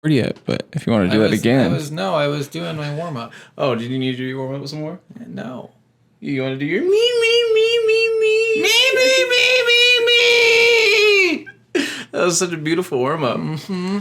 Yet, but if you want to do that again. I was doing my warm up. Oh, did you need to do your warm up some more? No. You want to do your me? That was such a beautiful warm up. Mm-hmm.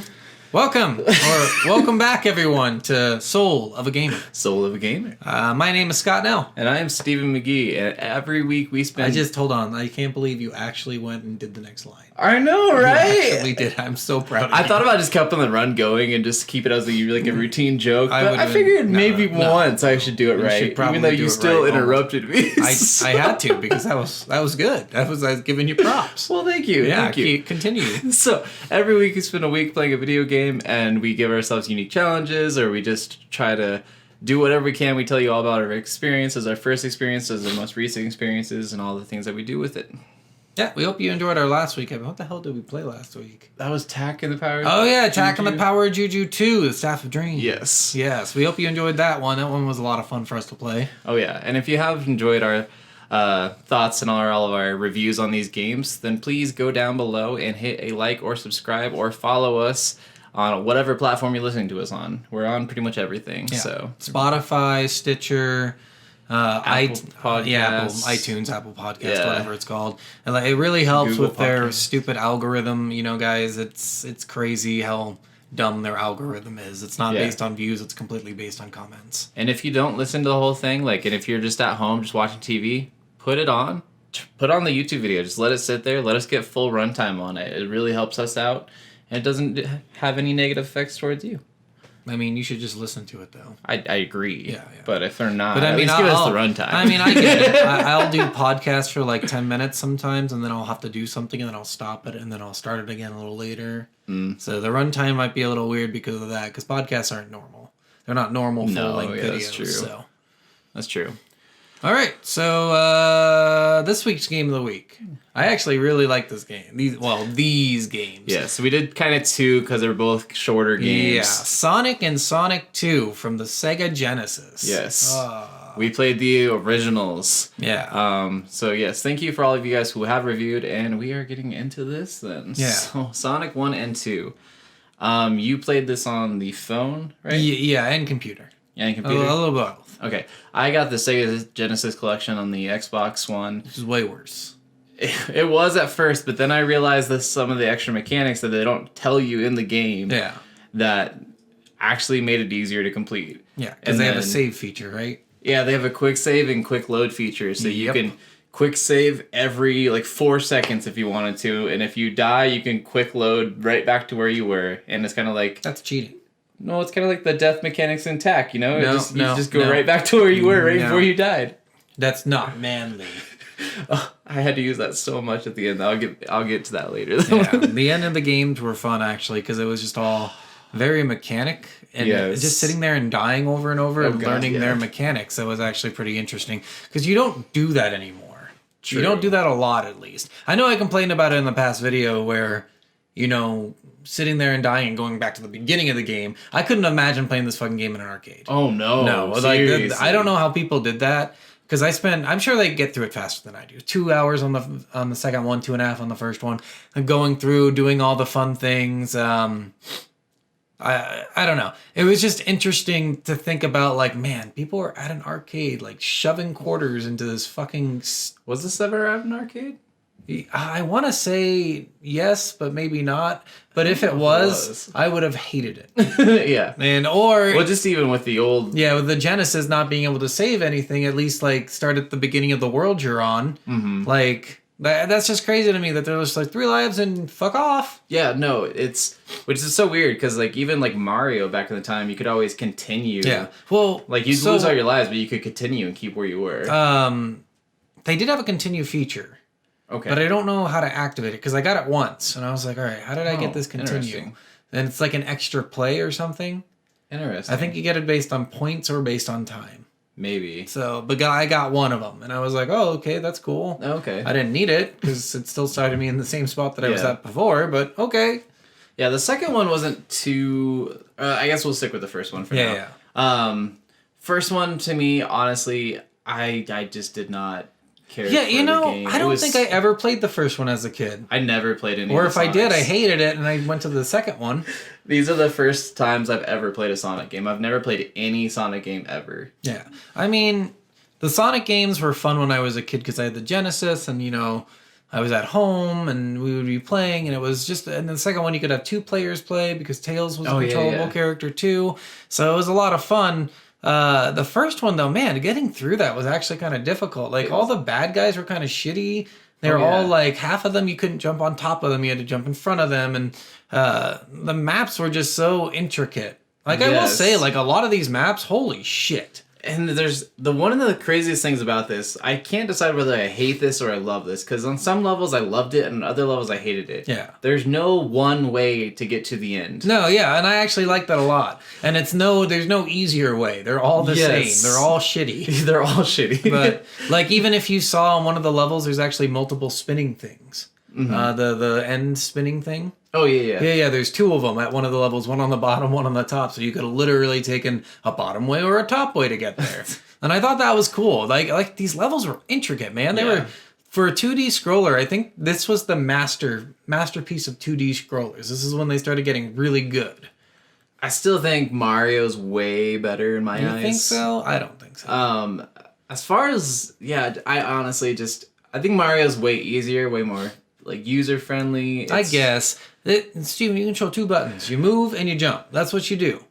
Welcome back, everyone, to Soul of a Gamer. Soul of a Gamer. My name is Scott Nell. And I am Stephen McGee. And every week we spend... Hold on. I can't believe you actually went and did the next line. I know, right? You actually did. I'm so proud of you. I thought about just kept on the run going and just keep it as a routine joke. But I figured once I should do it right. Even though you still interrupted me. I had to because that was good. I was giving you props. Well, thank you. Yeah, thank you. Continue. So every week we spend a week playing a video game and we give ourselves unique challenges, or we just try to do whatever we can. We tell you all about our experiences, our first experiences, our most recent experiences, and all the things that we do with it. Yeah, we hope you enjoyed our last week. What the hell did we play last week? That was Tak and the Power. Oh yeah, Tak and the Power of Juju 2, the Staff of Dreams. Yes. We hope you enjoyed that one. That one was a lot of fun for us to play. Oh yeah, and if you have enjoyed our thoughts and all of our reviews on these games, then please go down below and hit a like or subscribe or follow us on whatever platform you're listening to us on. We're on pretty much everything. Yeah. So Spotify, Stitcher, Apple iTunes, Apple Podcast, whatever it's called. And it really helps Google with Podcast. Their stupid algorithm. You know, guys, it's crazy how dumb their algorithm is. It's not based on views. It's completely based on comments. And if you don't listen to the whole thing, and if you're just at home just watching TV, put it on. Put on the YouTube video. Just let it sit there. Let us get full runtime on it. It really helps us out. And it doesn't have any negative effects towards you. I mean, you should just listen to it, though. I agree. Yeah. But if they're not, at least give us the runtime. I mean, I get it. I'll do podcasts for 10 minutes sometimes, and then I'll have to do something, and then I'll stop it, and then I'll start it again a little later. So the runtime might be a little weird because of that, because podcasts aren't normal. They're not normal full-length videos. That's true. So. That's true. All right, so this week's game of the week. I actually really like this game. These games. Yeah, so we did kind of two because they're both shorter games. Yeah, Sonic and Sonic 2 from the Sega Genesis. Yes. We played the originals. Yeah. So yes, thank you for all of you guys who have reviewed, and we are getting into this then. Yeah. So Sonic 1 and 2. You played this on the phone, right? Yeah, and computer. Yeah, and computer. A little both. Okay, I got the Sega Genesis collection on the Xbox One. Which is way worse. It was at first, but then I realized that some of the extra mechanics that they don't tell you in the game that actually made it easier to complete. Yeah, because they have a save feature, right? Yeah, they have a quick save and quick load feature, so you can quick save every 4 seconds if you wanted to, and if you die, you can quick load right back to where you were, and it's kind of like... That's cheating. No, it's kind of like the death mechanics in Tak, you know? You just go right back to where you were before you died. That's not manly. Oh, I had to use that so much at the end. I'll get to that later. The end of the games were fun, actually, because it was just all very mechanic. And just sitting there and dying over and over and learning their mechanics. That was actually pretty interesting. Because you don't do that anymore. True. You don't do that a lot, at least. I know I complained about it in the past video where, sitting there and dying and going back to the beginning of the game. I couldn't imagine playing this fucking game in an arcade. Oh, no. No. I don't know how people did that. Because I'm sure they get through it faster than I do. 2 hours on the second one, 2.5 on the first one. And going through, doing all the fun things. I don't know. It was just interesting to think about, man, people are at an arcade, shoving quarters into this fucking... Was this ever at an arcade? I want to say yes, but maybe not. But if it was, I would have hated it. Yeah. Just even with the old... Yeah, with the Genesis not being able to save anything, at least, start at the beginning of the world you're on. Mm-hmm. That's just crazy to me that they're just 3 lives and fuck off. Yeah, no, which is so weird, because, even, Mario back in the time, you could always continue. Yeah. Well... you'd lose all your lives, but you could continue and keep where you were. They did have a continue feature. Okay. But I don't know how to activate it, because I got it once, and I was like, all right, how did I get this continue? And it's an extra play or something. Interesting. I think you get it based on points or based on time. Maybe. So, but I got one of them, and I was like, oh, okay, that's cool. Okay. I didn't need it, because it still started me in the same spot that I was at before, but okay. Yeah, the second one wasn't too... I guess we'll stick with the first one for now. Yeah. First one, to me, honestly, I just did not cared Yeah, for you know, the game. I don't think I ever played the first one as a kid. I never played any. Or of the if I did, I Sonics. hated it, and I went to the second one. These are the first times I've ever played a Sonic game. I've never played any Sonic game ever. Yeah, I mean, the Sonic games were fun when I was a kid because I had the Genesis, and I was at home and we would be playing, and it was just. And the second one, you could have 2 players play because Tails was a controllable character too. So it was a lot of fun. The first one though, man, getting through that was actually kind of difficult. Like all the bad guys were kind of shitty. They were all like, half of them you couldn't jump on top of them, you had to jump in front of them, and the maps were just so intricate. Like I will say, like a lot of these maps, holy shit. And there's one of the craziest things about this. I can't decide whether I hate this or I love this, because on some levels I loved it and on other levels I hated it. Yeah. There's no one way to get to the end. No, yeah, and I actually like that a lot. And there's no easier way. They're all the same. They're all shitty. They're all shitty. But like even if you saw on one of the levels, there's actually multiple spinning things. Mm-hmm. The end spinning thing. Oh, yeah. Yeah, there's 2 of them at one of the levels, one on the bottom, one on the top. So you could have literally taken a bottom way or a top way to get there. And I thought that was cool. Like these levels were intricate, man. They were, for a 2D scroller, I think this was the masterpiece of 2D scrollers. This is when they started getting really good. I still think Mario's way better in my eyes. You think so? I don't think so. As far as, I honestly I think Mario's way easier, way more like user friendly. I guess. Steven, you control 2 buttons. You move and you jump. That's what you do.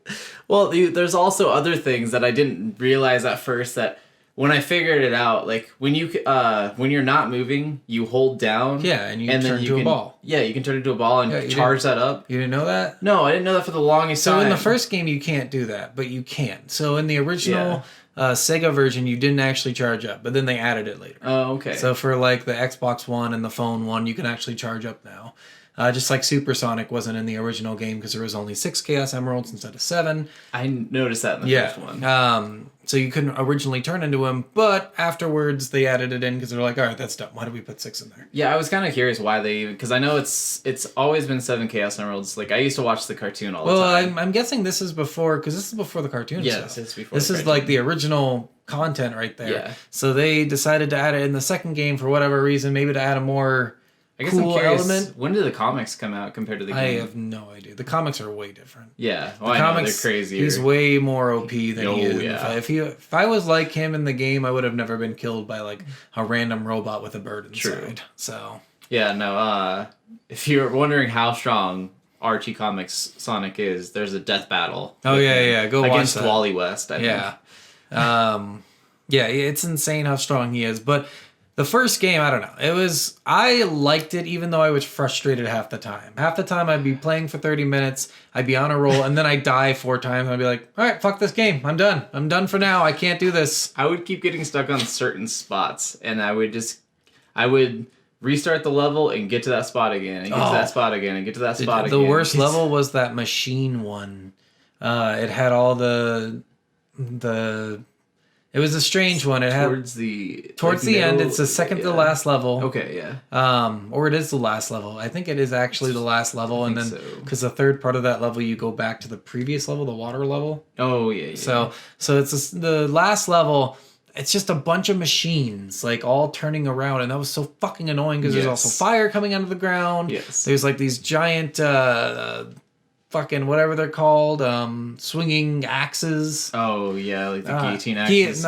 Well, there's also other things that I didn't realize at first that when I figured it out, like when you're not moving, you hold down. Yeah, and you turn into a ball. Yeah, you can turn into a ball and charge that up. You didn't know that? No, I didn't know that for the longest time. So in the first game, you can't do that, but you can. So in the original Sega version, you didn't actually charge up, but then they added it later. Oh, okay. So for like the Xbox One and the phone one, you can actually charge up now. Just like Supersonic wasn't in the original game because there was only 6 Chaos Emeralds instead of 7. I noticed that in the first one. So you couldn't originally turn into him, but afterwards they added it in because they're like, all right, that's dumb. Why did we put 6 in there? Yeah, I was kind of curious why because I know it's always been 7 Chaos Emeralds. Like I used to watch the cartoon all the time. Well, I'm guessing this is before, because this is before the cartoon. Yes, it's before. This is like the original content right there. Yeah. So they decided to add it in the second game for whatever reason, maybe to add a more cool element. When did the comics come out compared to the game? I have no idea. The comics are way different. Yeah, well, I know, they're crazier. He's way more OP than he is. Yeah. If I was like him in the game, I would have never been killed by like a random robot with a bird inside. So yeah, no. If you're wondering how strong Archie Comics Sonic is, there's a death battle. Oh yeah, go against watch that. Wally West. I think. Yeah, it's insane how strong he is, but. The first game, I don't know. I liked it even though I was frustrated half the time. Half the time I'd be playing for 30 minutes, I'd be on a roll, and then I'd die 4 times, and I'd be like, all right, fuck this game. I'm done. I'm done for now. I can't do this. I would keep getting stuck on certain spots, and I would restart the level and get to that spot again, and get to that spot again, and get to that spot again. The worst level was that machine one. It had all the It was a strange one. It towards the end. It's the second to last level. Okay, yeah. Or it is the last level. I think it is actually the last level, and then because the third part of that level, you go back to the previous level, the water level. Oh yeah. So it's the last level. It's just a bunch of machines, like all turning around, and that was so fucking annoying because there's also fire coming out of the ground. Yes. There's like these giant. Fucking whatever they're called, swinging axes. Oh yeah, like the guillotine axes.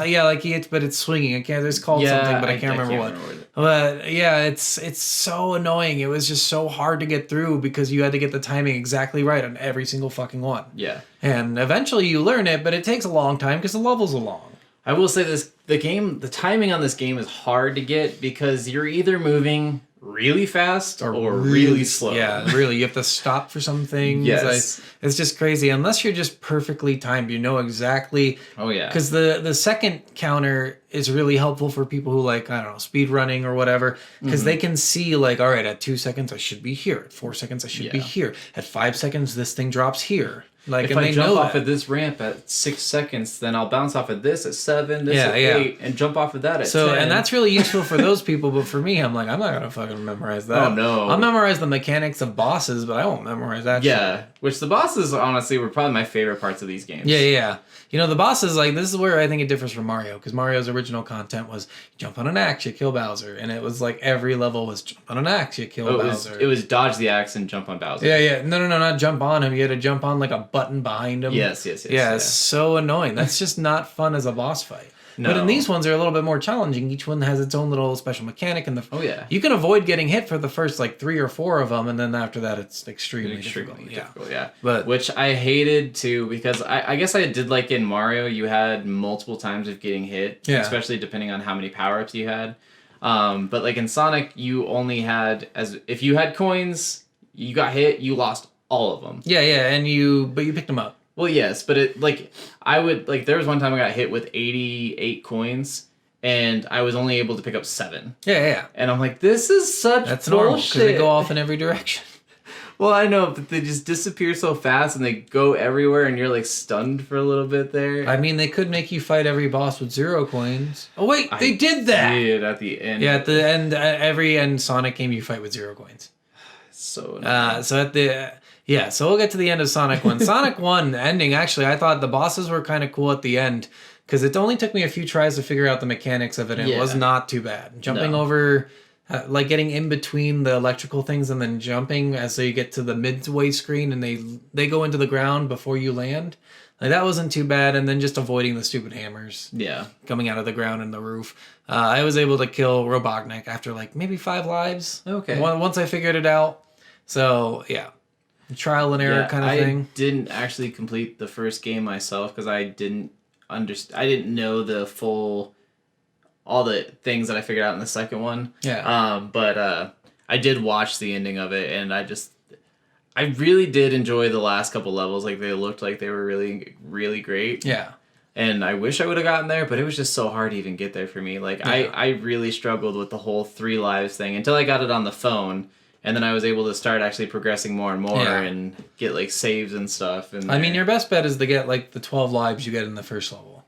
But it's swinging. I can't. It's called something, but I can't remember what. But yeah, it's so annoying. It was just so hard to get through because you had to get the timing exactly right on every single fucking one. Yeah. And eventually you learn it, but it takes a long time because the levels are long. I will say this: the timing on this game is hard to get because you're either moving really fast or really slow. Yeah, really. You have to stop for some things. Yes. It's just crazy. Unless you're just perfectly timed, you know exactly. Oh, yeah. Because the second counter is really helpful for people who like, I don't know, speed running or whatever. Because they can see like, all right, at 2 seconds, I should be here. At 4 seconds, I should be here. At 5 seconds, this thing drops here. Like, if I jump off of this ramp at 6 seconds, then I'll bounce off of this at 7, this at 8, and jump off of that at 10. And that's really useful for those people, but for me, I'm like, I'm not going to fucking memorize that. Oh, no. I'll memorize the mechanics of bosses, but I won't memorize that shit. Which the bosses, honestly, were probably my favorite parts of these games. Yeah. You know, the bosses, like, this is where I think it differs from Mario, because Mario's original content was jump on an axe, you kill Bowser, and it was like every level was jump on an axe, you kill Bowser. It was dodge the axe and jump on Bowser. Yeah. No, not jump on him. You had to jump on, like, a button behind him. Yes. Yeah, it's so annoying. That's just not fun as a boss fight. No. But in these ones, they're a little bit more challenging. Each one has its own little special mechanic. And you can avoid getting hit for the first, like, 3 or 4 of them, and then after that, it's extremely difficult. Yeah. But which I hated, too, because I guess I did like in Mario, you had multiple times of getting hit, especially depending on how many power-ups you had. But, like, in Sonic, you only had, if you had coins, you got hit, you lost all of them. But you picked them up. Well, yes, but there was one time I got hit with 88 coins, and I was only able to pick up 7. Yeah. And I'm like, this is such That's bullshit. Normal, because they go off in every direction. Well, I know, but they just disappear so fast, and they go everywhere, and you're, like, stunned for a little bit there. I mean, they could make you fight every boss with 0 coins. Oh, wait, they did that! Did at the end. Yeah, at the end, every end Sonic game, you fight with 0 coins. So annoying. So we'll get to the end of Sonic 1. Sonic 1 ending, actually, I thought the bosses were kind of cool at the end, because it only took me a few tries to figure out the mechanics of it, and it was not too bad. Jumping over, like getting in between the electrical things and then jumping as you get to the midway screen and they go into the ground before you land. Like, that wasn't too bad, and then just avoiding the stupid hammers coming out of the ground and the roof. I was able to kill Robotnik after, like, maybe 5 lives. Okay. Once I figured it out. So, yeah. Trial and error kind of thing. I didn't actually complete the first game myself because I didn't know all the things that I figured out in the second one. Yeah. But I did watch the ending of it, and I really did enjoy the last couple levels. Like, they looked like they were really, really great. Yeah. And I wish I would have gotten there, but it was just so hard to even get there for me. Like, I really struggled with the whole 3 lives thing until I got it on the phone. And then I was able to start actually progressing more and more and get, like, saves and stuff. And I mean, your best bet is to get, like, the 12 lives you get in the first level.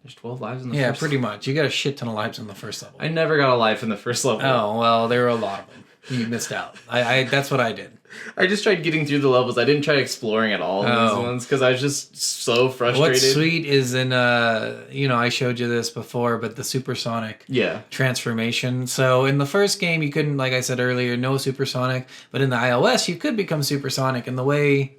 There's 12 lives in the first level? Yeah, pretty much. You got a shit ton of lives in the first level. I never got a life in the first level. Oh, well, there were a lot of them. You missed out. That's what I did. I just tried getting through the levels. I didn't try exploring at all in these ones because I was just so frustrated. What's sweet is in, I showed you this before, but the supersonic transformation. So in the first game, you couldn't, like I said earlier, no supersonic. But in the iOS, you could become supersonic. And the way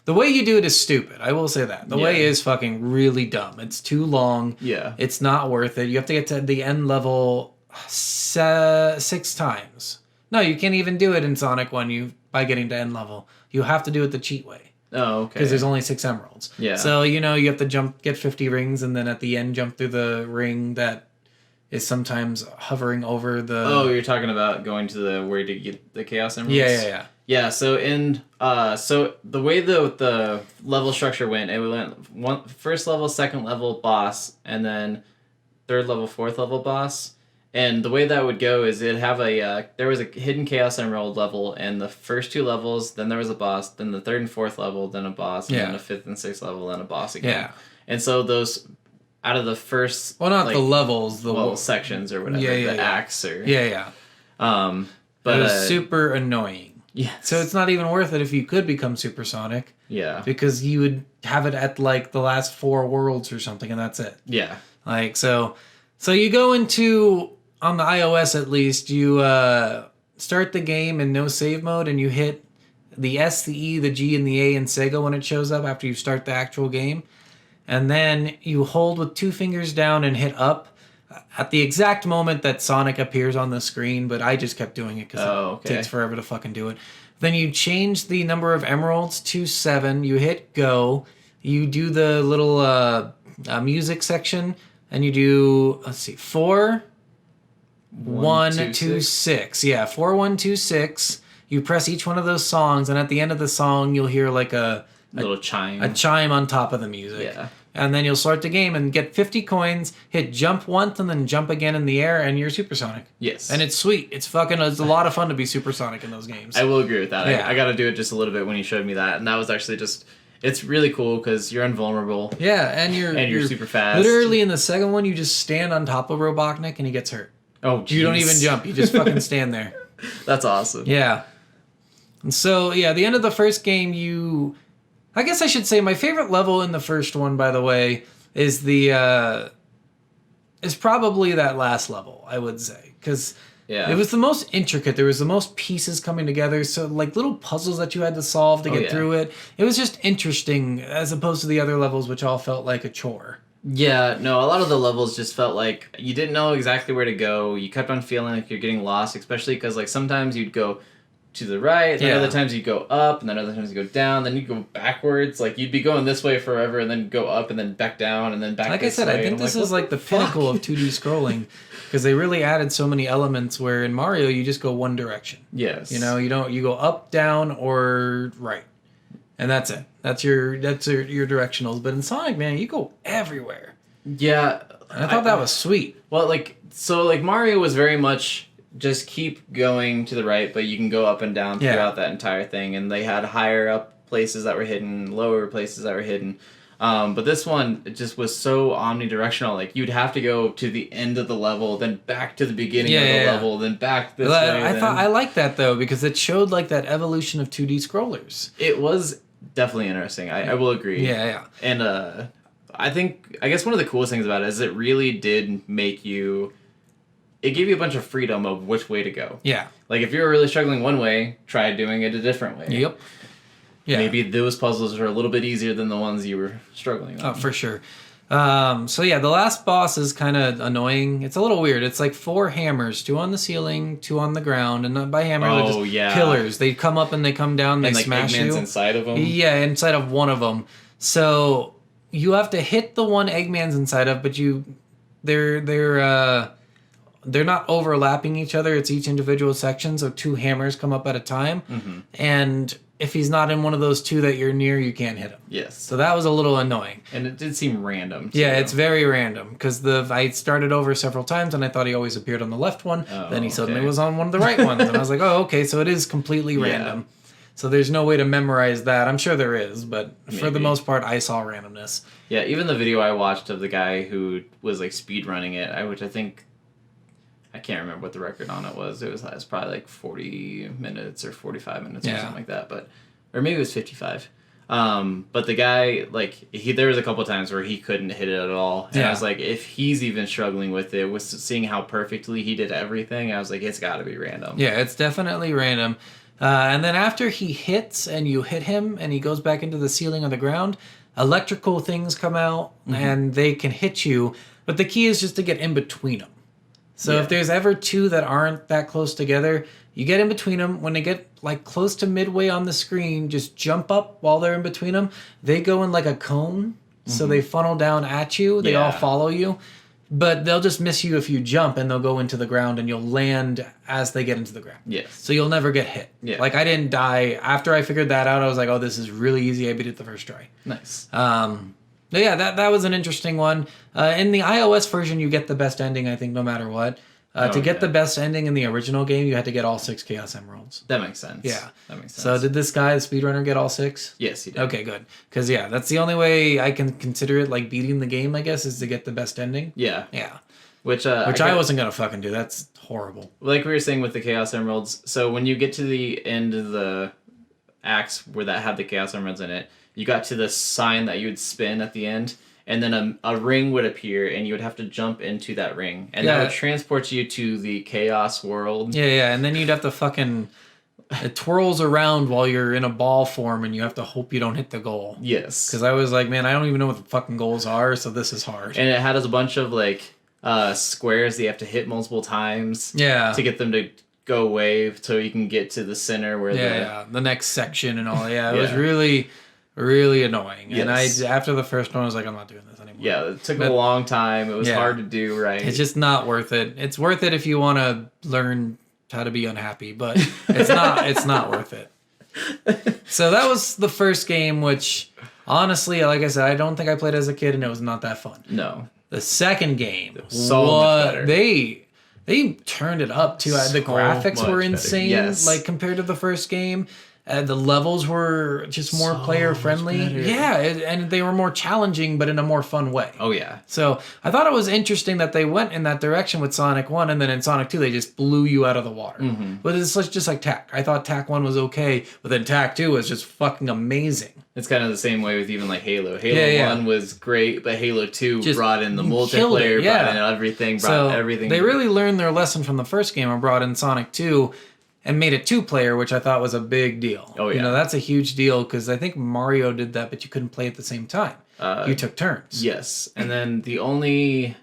you do it is stupid. I will say that. The way is fucking really dumb. It's too long. Yeah. It's not worth it. You have to get to the end level 6 times. No, you can't even do it in Sonic 1 by getting to end level. You have to do it the cheat way. Oh, okay. Because there's only 6 emeralds. Yeah. So, you have to get 50 rings, and then at the end jump through the ring that is sometimes hovering over the... Oh, you're talking about going to where to get the Chaos Emeralds? Yeah. Yeah, so so the way the level structure went, it went first level, second level boss, and then 3rd level, 4th level boss. And the way that would go is it'd have there was a hidden Chaos Emerald level, and the first 2 levels, then there was a boss, then the 3rd and 4th level, then a boss, and then a 5th and 6th level, then a boss again. Yeah. And so those, out of the first... Well, not the levels. Sections or whatever, acts or... Yeah. But it was super annoying. Yeah. So it's not even worth it if you could become supersonic. Yeah. Because you would have it at, like, the last 4 worlds or something, and that's it. Yeah. Like, so you go into... On the iOS, at least, you start the game in no save mode, and you hit the S, the E, the G, and the A in Sega when it shows up after you start the actual game. And then you hold with 2 fingers down and hit up at the exact moment that Sonic appears on the screen, but I just kept doing it because it takes forever to fucking do it. Then you change the number of emeralds to 7, you hit go, you do the little music section, and you do, 4... 1, 2, 6. Yeah, 4, 1, 2, 6. You press each one of those songs, and at the end of the song, you'll hear like a little chime. A chime on top of the music. Yeah. and then you'll start the game and get 50 coins, hit jump once, and then jump again in the air, and you're supersonic. Yes. And it's sweet. It's a lot of fun to be supersonic in those games. I will agree with that. Yeah. I got to do it just a little bit when you showed me that, and that was actually just... It's really cool because you're invulnerable. Yeah, and you're super fast. Literally in the second one, you just stand on top of Robotnik and he gets hurt. Oh, geez. You don't even jump. You just fucking stand there. That's awesome. Yeah. And so, yeah, the end of the first game, I guess I should say my favorite level in the first one, by the way, is is probably that last level, I would say. Because it was the most intricate. There was the most pieces coming together. So, like, little puzzles that you had to solve to get through it. It was just interesting as opposed to the other levels, which all felt like a chore. Yeah, no, a lot of the levels just felt like you didn't know exactly where to go. You kept on feeling like you're getting lost, especially because, like, sometimes you'd go to the right, and other times you'd go up, and then other times you go down, then you'd go backwards. Like, you'd be going this way forever, and then go up, and then back down, and then back like this I said, way. I think this is like the pinnacle of 2D scrolling, because they really added so many elements where in Mario you just go one direction. Yes. You know, you go up, down, or right. And that's it. That's your directionals. But in Sonic, man, you go everywhere. Yeah. And I thought that was sweet. Well, like Mario was very much just keep going to the right, but you can go up and down throughout that entire thing. And they had higher up places that were hidden, lower places that were hidden. But this one, it just was so omnidirectional. Like, you'd have to go to the end of the level, then back to the beginning of the level, then back this way. I like that, though, because it showed, like, that evolution of 2D scrollers. It was definitely interesting. I will agree. Yeah. And I guess one of the coolest things about it is it really did make you... It gave you a bunch of freedom of which way to go. Yeah. Like, if you were really struggling one way, try doing it a different way. Yep. Yeah. Maybe those puzzles are a little bit easier than the ones you were struggling with. Oh, for sure. So yeah, the last boss is kind of annoying. It's a little weird. It's like 4 hammers, 2 on the ceiling, 2 on the ground, and not by hammer, they're just killers. They come up and they come down, they smash you. And like Eggman's inside of them? Yeah, inside of one of them. So you have to hit the one Eggman's inside of, but they're not overlapping each other. It's each individual section, so 2 hammers come up at a time. Mm-hmm. And if he's not in one of those 2 that you're near, you can't hit him. Yes. So that was a little annoying. And it did seem random, too. Yeah, it's very random, because I started over several times, and I thought he always appeared on the left one. Then he suddenly was on one of the right ones, and I was like, oh, okay, so it is completely random. So there's no way to memorize that. I'm sure there is, but for the most part, I saw randomness. Yeah, even the video I watched of the guy who was, like, speed running it, which I think... I can't remember what the record on it was. It was probably like 40 minutes or 45 minutes or something like that. Or maybe it was 55. But the guy, like, there was a couple times where he couldn't hit it at all. And I was like, if he's even struggling with it, with seeing how perfectly he did everything, I was like, it's got to be random. Yeah, it's definitely random. And then after he hits and you hit him and he goes back into the ceiling on the ground, electrical things come out and they can hit you. But the key is just to get in between them. So if there's ever 2 that aren't that close together, you get in between them. When they get like close to midway on the screen, just jump up while they're in between them. They go in like a cone, so they funnel down at you. They all follow you. But they'll just miss you if you jump, and they'll go into the ground, and you'll land as they get into the ground. Yes. So you'll never get hit. Yeah. Like, I didn't die. After I figured that out, I was like, oh, this is really easy. I beat it the first try. Nice. But yeah, that was an interesting one. In the iOS version, you get the best ending, I think, no matter what. To get the best ending in the original game, you had to get all 6 Chaos Emeralds. That makes sense. Yeah. That makes sense. So did this guy, the speedrunner, get all 6? Yes, he did. Okay, good. Because, that's the only way I can consider it, like, beating the game, I guess, is to get the best ending. Yeah. Yeah. Which I wasn't going to fucking do. That's horrible. Like we were saying with the Chaos Emeralds, so when you get to the end of the acts where that had the Chaos Emeralds in it, you got to the sign that you would spin at the end, and then a ring would appear, and you would have to jump into that ring. And that would transport you to the Chaos world. Yeah, and then you'd have to fucking... It twirls around while you're in a ball form, and you have to hope you don't hit the goal. Yes. Because I was like, man, I don't even know what the fucking goals are, so this is hard. And it had a bunch of, like, squares that you have to hit multiple times. Yeah. To get them to go away, so you can get to the center where the next section and all. Yeah, it was really... really annoying. Yes. And after the first one, I was like, I'm not doing this anymore. Yeah, it took a long time. It was hard to do right. It's just not worth it. It's worth it if you want to learn how to be unhappy, but it's not worth it. So that was the first game, which Honestly, like I said, I don't think I played as a kid, and it was not that fun. No. The second game, so much better. They turned it up too. The graphics were insane, yes. like compared to the first game. The levels were just more player friendly. Yeah, and they were more challenging, but in a more fun way. Oh yeah. So I thought it was interesting that they went in that direction with Sonic 1, and then in Sonic 2 they just blew you out of the water. Mm-hmm. But it's just like Tak. I thought Tak 1 was okay, but then Tak 2 was just fucking amazing. It's kind of the same way with even like Halo. Halo 1 was great, but Halo 2 just brought in the multiplayer, brought in everything, everything. They really learned their lesson from the first game and brought in Sonic 2 and made it 2-player, which I thought was a big deal. Oh, yeah. You know, that's a huge deal because I think Mario did that, but you couldn't play at the same time. You took turns. Yes. And then the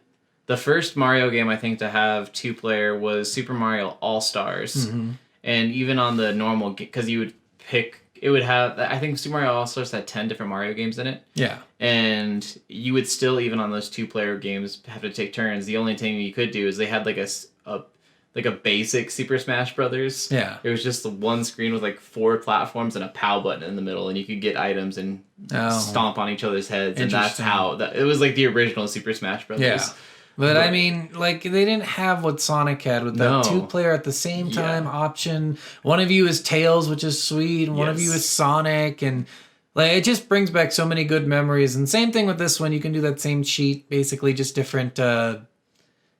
first Mario game I think to have 2-player was Super Mario All-Stars. Mm-hmm. And even on the normal, because you would pick, it would have, I think Super Mario All-Stars had 10 different Mario games in it. Yeah. And you would still, even on those 2-player games, have to take turns. The only thing you could do is they had like a basic Super Smash Brothers. Yeah. It was just the one screen with like 4 platforms and a POW button in the middle, and you could get items and stomp on each other's heads, and that's how it was like the original Super Smash Brothers. Yeah. But I mean, like, they didn't have what Sonic had with that 2-player at the same time option. One of you is Tails, which is sweet, and one of you is Sonic, and like it just brings back so many good memories. And same thing with this one, you can do that same cheat, basically just different.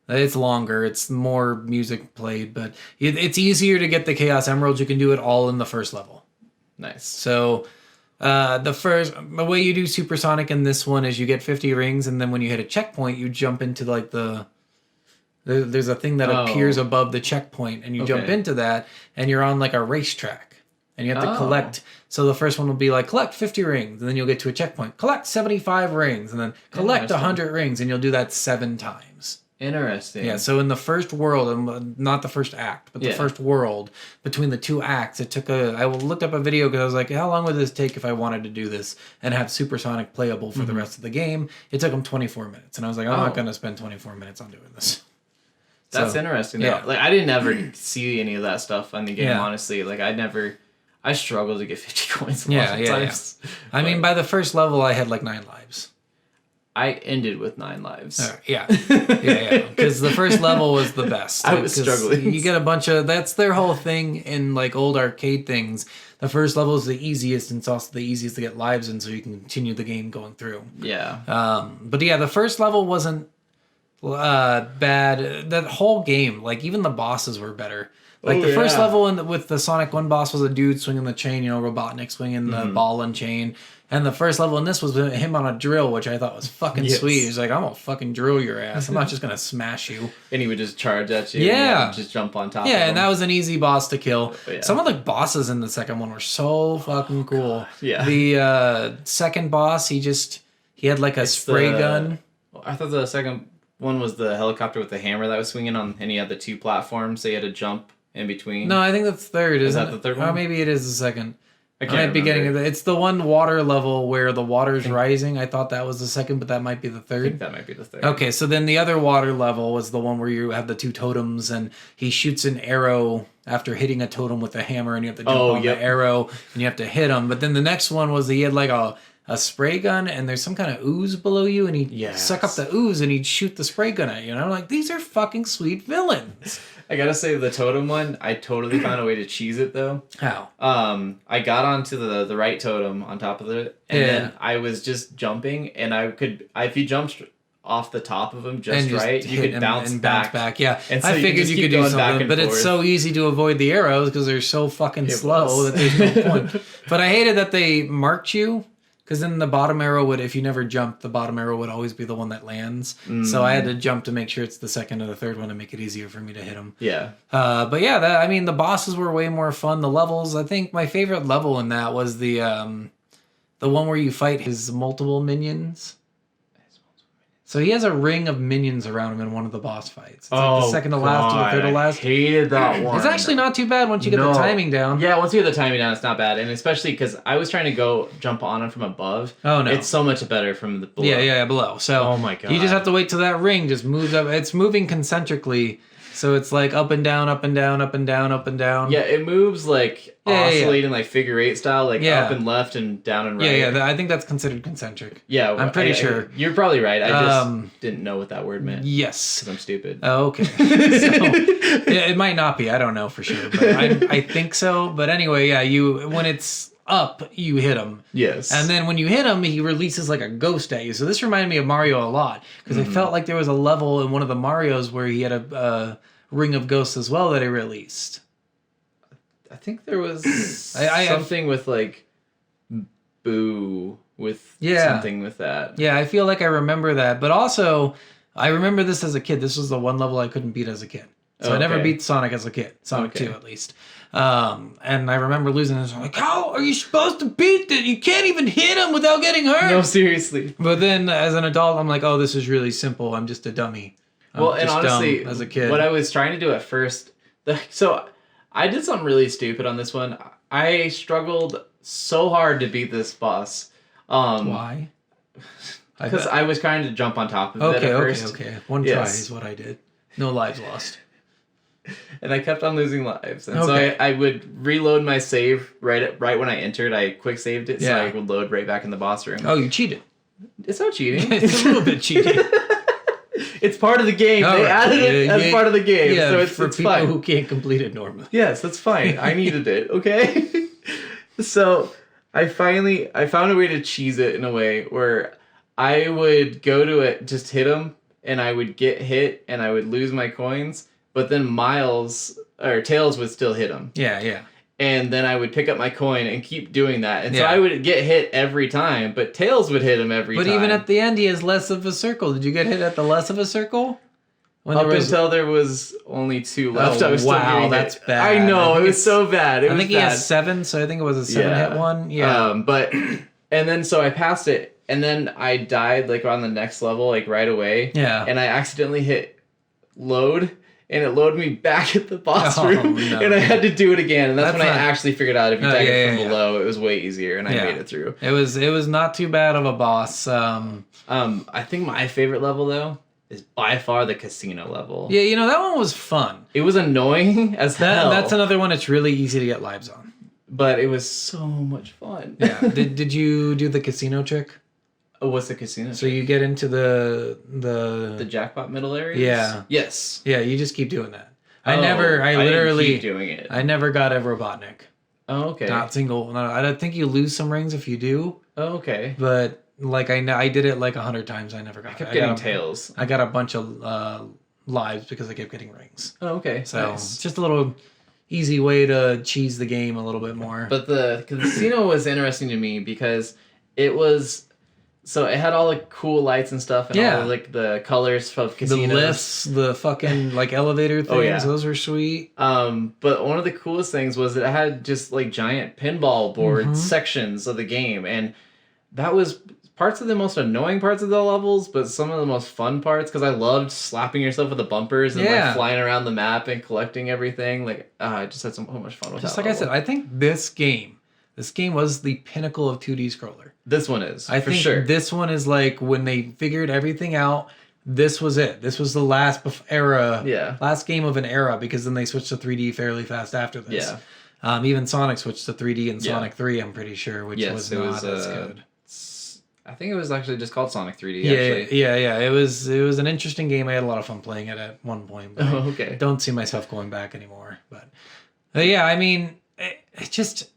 It's longer, it's more music played, but it's easier to get the Chaos Emeralds. You can do it all in the first level. Nice. So the way you do Supersonic in this one is you get 50 rings, and then when you hit a checkpoint, you jump into like there's a thing that appears above the checkpoint, and you jump into that, and you're on like a racetrack, and you have to collect. So the first one will be like, collect 50 rings, and then you'll get to a checkpoint. Collect 75 rings, and then collect 100 rings, and you'll do that 7 times. Interesting. Yeah, so in the first world, not the first act, but the first world, between the 2 acts, it took I looked up a video because I was like, how long would this take if I wanted to do this and have Supersonic playable for the rest of the game? It took them 24 minutes, and I was like, I'm not going to spend 24 minutes on doing this. That's interesting. Yeah. Like, I didn't ever see any of that stuff on the game, honestly. Like, I struggled to get 50 coins a lot of times. Yeah. I mean, by the first level, I had like 9 lives. I ended with 9 lives. Yeah. Because the first level was the best. I was struggling. You get a bunch of... That's their whole thing in like old arcade things. The first level is the easiest, and it's also the easiest to get lives in, so you can continue the game going through. Yeah. But yeah, the first level wasn't bad. That whole game, like even the bosses were better. Like the first level with the Sonic 1 boss was a dude swinging the chain, Robotnik swinging the ball and chain. And the first level in this was him on a drill, which I thought was fucking sweet. He's like, I'm gonna fucking drill your ass. I'm not just gonna smash you. And he would just charge at you. Yeah. And just jump on top of him. him. And that was an easy boss to kill. Some of the bosses in the second one were so fucking cool. Yeah. The second boss, he had like a spray gun. I thought the second one was the helicopter with the hammer that was swinging on, and he had the 2 platforms, so you had to jump in between. No, I think that's third. Is that the third one? Or maybe it is the second. I might be getting it. It's the one water level where the water's rising. I thought that was the second, but that might be the third. I think that might be the third. Okay, so then the other water level was the one where you have the 2 totems, and he shoots an arrow after hitting a totem with a hammer, and you have to jump on the arrow, and you have to hit him. But then the next one was he had like a spray gun, and there's some kind of ooze below you, and he'd suck up the ooze, and he'd shoot the spray gun at you. And I'm like, these are fucking sweet villains. I gotta say, the totem one, I totally found a way to cheese it, though. How? I got onto the right totem on top of it, and then I was just jumping, and if you jumped off the top of him just right, you could bounce back. Yeah, and so I figured you could do something, but forth. It's so easy to avoid the arrows because they're so fucking slow that there's no point. But I hated that they marked you. Because then the bottom arrow if you never jumped, the bottom arrow would always be the one that lands. So I had to jump to make sure it's the second or the third one to make it easier for me to hit them. Yeah. But yeah, the bosses were way more fun. The levels, I think my favorite level in that was the one where you fight his multiple minions. So he has a ring of minions around him in one of the boss fights. It's like the second to last or the third to last. I hated that one. It's actually not too bad once you get the timing down. Yeah, once you get the timing down, it's not bad. And especially because I was trying to jump on him from above. Oh, no. It's so much better from the below. Yeah, below. So oh my God. You just have to wait till that ring just moves up. It's moving concentrically. So it's like up and down, up and down, up and down, up and down. Yeah, it moves like oscillating like figure eight style, like up and left and down and right. Yeah. I think that's considered concentric. Yeah, I'm pretty sure. You're probably right. I just didn't know what that word meant. Yes. Because I'm stupid. Oh, okay. So, it might not be. I don't know for sure, but I think so. But anyway, yeah, when it's up, you hit him. Yes. And then when you hit him, he releases like a ghost at you. So this reminded me of Mario a lot because I felt like there was a level in one of the Marios where he had a ring of ghosts as well that he released. I think there was something with like Boo with something with that. Yeah, I feel like I remember that. But also, I remember this as a kid. This was the one level I couldn't beat as a kid. So I never beat Sonic as a kid. Sonic 2 at least. And I remember losing this. I'm like, how are you supposed to beat that? You can't even hit him without getting hurt. No, seriously. But then as an adult, I'm like, oh, this is really simple. I'm just a dummy. Well, and honestly, as a kid, what I was trying to do at first, so I did something really stupid on this one. I struggled so hard to beat this boss. Why? Because I was trying to jump on top of it at first. Okay. One try is what I did. No lives lost. And I kept on losing lives. And so I would reload my save right when I entered. I quick saved it so I would load right back in the boss room. Oh, you cheated. It's not cheating. It's a little bit cheating. It's part of the game. They added it as part of the game. Yeah, so it's for people fine. who can't complete it normally. Yes, that's fine. I needed it, okay? So I found a way to cheese it in a way where I would go to it, just hit him, and I would get hit, and I would lose my coins, but then Tails would still hit him. Yeah. And then I would pick up my coin and keep doing that. And so I would get hit every time, but Tails would hit him every time. But even at the end, he has less of a circle. Did you get hit at the less of a circle? Until there was only 2 left. I was still getting that's hit. bad. I know, it was so bad. I think he has 7, so I think it was a 7-hit one. Yeah. And then so I passed it, and then I died like on the next level, like right away. Yeah. And I accidentally hit load, and it loaded me back at the boss room, no. And I had to do it again. And that's when I actually figured out if you take it from below, it was way easier, and I made it through. It was not too bad of a boss. I think my favorite level though is by far the casino level. Yeah, that one was fun. It was annoying as hell. That's another one that's really easy to get lives on. But it was so much fun. Yeah. Did you do the casino trick? Oh, what's the casino? So you get into the jackpot middle areas? Yeah. Yes. Yeah, you just keep doing that. I literally didn't keep doing it. I never got a Robotnik. Oh, okay. Not single. No, I don't think you lose some rings if you do. Oh, okay. But like I did it like 100 times. I never got. I kept getting Tails. I got a bunch of lives because I kept getting rings. Oh, okay. So it's just a little easy way to cheese the game a little bit more. But the casino was interesting to me because it was. So it had all the cool lights and stuff, and all like the colors of casinos. The lifts, the fucking like elevator things, those were sweet. But one of the coolest things was it had just like giant pinball board sections of the game, and that was parts of the most annoying parts of the levels, but some of the most fun parts because I loved slapping yourself with the bumpers and like flying around the map and collecting everything. Like I just had so much fun with that. Just like I said, I think this game was the pinnacle of 2D scroller. This one is, I think this one is like when they figured everything out, this was it. This was the last last game of an era, because then they switched to 3D fairly fast after this. Yeah. Even Sonic switched to 3D in Sonic 3, I'm pretty sure, which was not as good. I think it was actually just called Sonic 3D, actually. Yeah. It was an interesting game. I had a lot of fun playing it at one point. But I don't see myself going back anymore. But yeah, I mean, it just...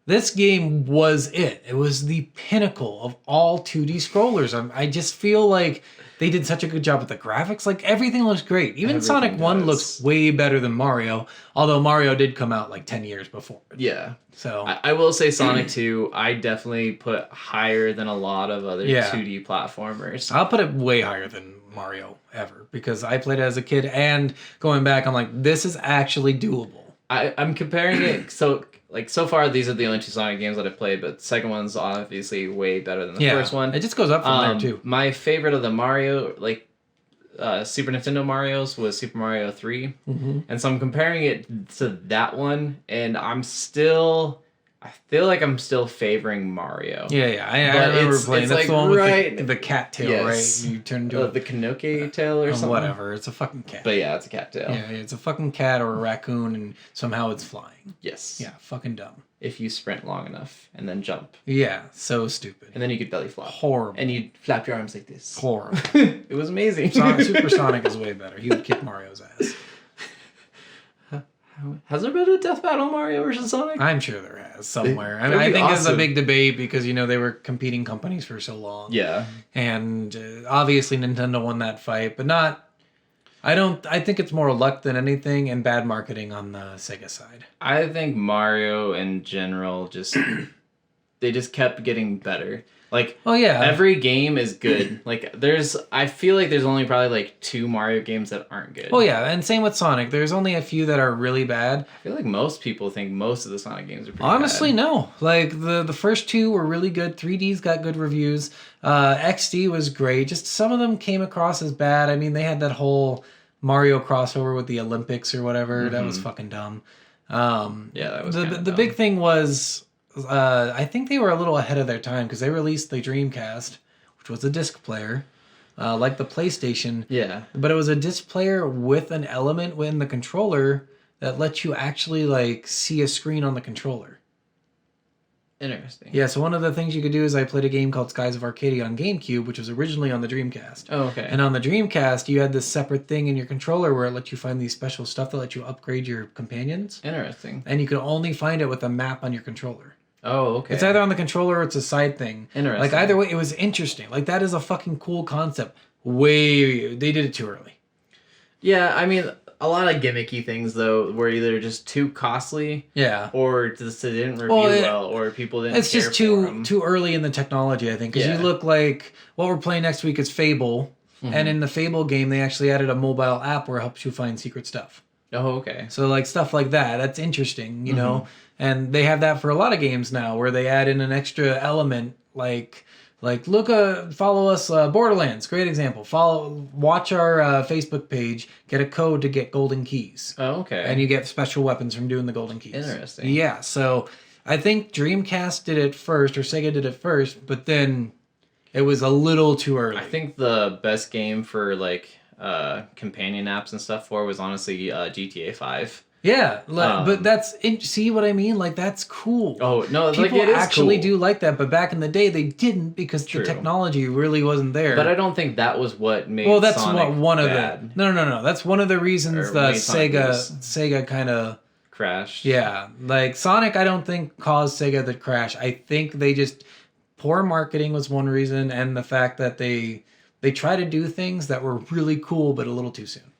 This game was it. It was the pinnacle of all 2D scrollers. I just feel like they did such a good job with the graphics. Like, everything looks great. Even Sonic 1 looks way better than Mario, although Mario did come out like 10 years before. Yeah. So I will say Sonic 2, I definitely put higher than a lot of other 2D platformers. I'll put it way higher than Mario ever, because I played it as a kid, and going back, I'm like, this is actually doable. I'm comparing it, so far these are the only 2 Sonic games that I've played, but the second one's obviously way better than the first one. It just goes up from there too. My favorite of the Mario, Super Nintendo Marios, was Super Mario 3. And so I'm comparing it to that one, and I I feel like I'm still favoring Mario. Yeah. I remember playing. That's like the one with the cat tail, right? You turn into the Kanoke tail or something. Whatever. It's a fucking cat. But yeah, it's a cat tail. Yeah, it's a fucking cat or a raccoon, and somehow it's flying. Yes. Yeah, fucking dumb. If you sprint long enough and then jump. Yeah, so stupid. And then you could belly flop. Horrible. And you'd flap your arms like this. Horrible. It was amazing. Super Sonic is way better. He would kick Mario's ass. Has there been a death battle Mario versus Sonic? I'm sure there has somewhere. I think awesome. It's a big debate because they were competing companies for so long. Yeah. And obviously Nintendo won that fight, but not. I think it's more luck than anything and bad marketing on the Sega side. I think Mario in general they just kept getting better. Like, oh yeah, every game is good. Like, I feel like there's only probably like 2 Mario games that aren't good. Oh yeah, and same with Sonic. There's only a few that are really bad. I feel like most people think most of the Sonic games are pretty Honestly, bad. No. Like, the first 2 were really good. 3D's got good reviews. XD was great. Just some of them came across as bad. I mean, they had that whole Mario crossover with the Olympics or whatever. Mm-hmm. That was fucking dumb. Yeah, that was the big thing was... I think they were a little ahead of their time because they released the Dreamcast, which was a disc player, like the PlayStation. Yeah. But it was a disc player with an element within the controller that lets you actually like see a screen on the controller. Interesting. Yeah, so one of the things you could do is I played a game called Skies of Arcadia on GameCube, which was originally on the Dreamcast. Oh, okay. And on the Dreamcast, you had this separate thing in your controller where it let you find these special stuff that let you upgrade your companions. Interesting. And you could only find it with a map on your controller. Oh, okay. It's either on the controller or it's a side thing. Interesting. Like, either way, it was interesting. Like, that is a fucking cool concept. They did it too early. Yeah, I mean, a lot of gimmicky things, though, were either just too costly. Yeah. Or just they didn't review well, or people didn't It's care just for them. too early in the technology, I think. Because you look like... What we're playing next week is Fable. Mm-hmm. And in the Fable game, they actually added a mobile app where it helps you find secret stuff. Oh, okay. So, like, stuff like that. That's interesting, you know? And they have that for a lot of games now, where they add in an extra element, like follow us, Borderlands, great example. Watch our Facebook page, get a code to get golden keys. Oh, okay. And you get special weapons from doing the golden keys. Interesting. Yeah, so I think Dreamcast did it first, or Sega did it first, but then it was a little too early. I think the best game for, like, companion apps and stuff was honestly GTA 5. Yeah, but see what I mean? Like, that's cool. Oh, no, people like, it is actually cool. do like that, but back in the day they didn't because the technology really wasn't there. But I don't think that was what made that's Sonic one bad. of the No. That's one of the reasons the Sega kind of crashed. Yeah, like Sonic I don't think caused Sega to crash. I think they just poor marketing was one reason, and the fact that they try to do things that were really cool but a little too soon.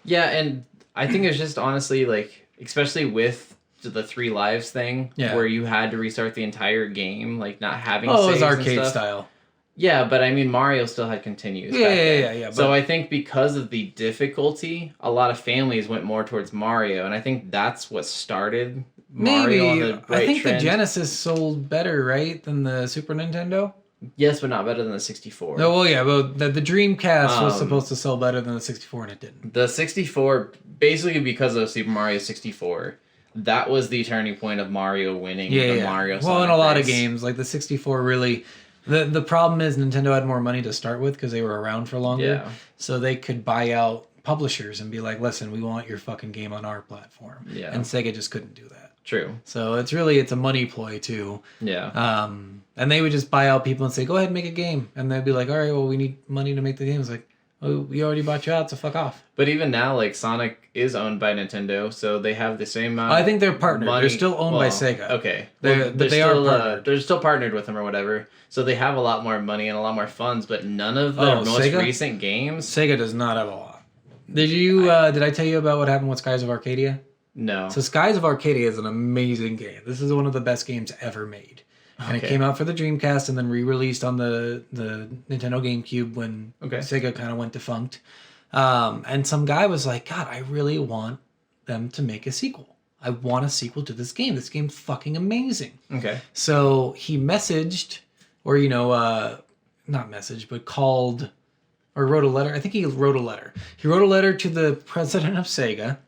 Yeah, and I think it's just honestly, like, especially with the 3 lives thing, where you had to restart the entire game, like, not having saves it was and arcade stuff. style. Yeah, but I mean, Mario still had continues. Yeah. So I think because of the difficulty, a lot of families went more towards Mario, and I think that's what started Mario on the right I think trend. the Genesis sold better, right, than the Super Nintendo? Yes, but not better than the 64. No, well, yeah, but the Dreamcast was supposed to sell better than the 64, and it didn't. The 64, basically because of Super Mario 64, that was the turning point of Mario winning the Mario Sonic Well, in a lot race. of games, like the 64 really... The problem is Nintendo had more money to start with because they were around for longer. Yeah. So they could buy out publishers and be like, listen, we want your fucking game on our platform. Yeah. And Sega just couldn't do that. True. So it's a money ploy too. Yeah. And they would just buy out people and say, go ahead and make a game. And they'd be like, all right, well, we need money to make the game. It's like, oh, we already bought you out, so fuck off. But even now, like, Sonic is owned by Nintendo, so they have the same amount. I think they're partnered. Money. They're still owned by Sega. Okay. But they are partnered. They're still partnered with them or whatever. So they have a lot more money and a lot more funds, but none of their most Sega? recent games. Sega does not have a lot. Did I tell you about what happened with Skies of Arcadia? No. So Skies of Arcadia is an amazing game. This is one of the best games ever made. And it came out for the Dreamcast and then re-released on the Nintendo GameCube when Sega kind of went defunct. And some guy was like, God, I really want them to make a sequel. I want a sequel to this game. This game's fucking amazing. Okay. So he messaged, or, not messaged, but called, or wrote a letter. I think he wrote a letter. He wrote a letter to the president of Sega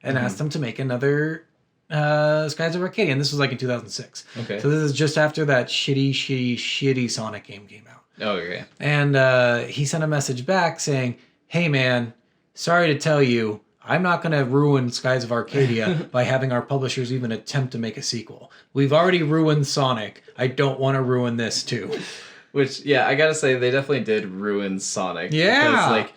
and asked him to make another Skies of Arcadia, and this was like in 2006. Okay. So this is just after that shitty Sonic game came out. Oh, okay. And he sent a message back saying, "Hey man, sorry to tell you, I'm not going to ruin Skies of Arcadia by having our publishers even attempt to make a sequel. We've already ruined Sonic. I don't want to ruin this too." Which, yeah, I gotta say, they definitely did ruin Sonic. Yeah. Because, like,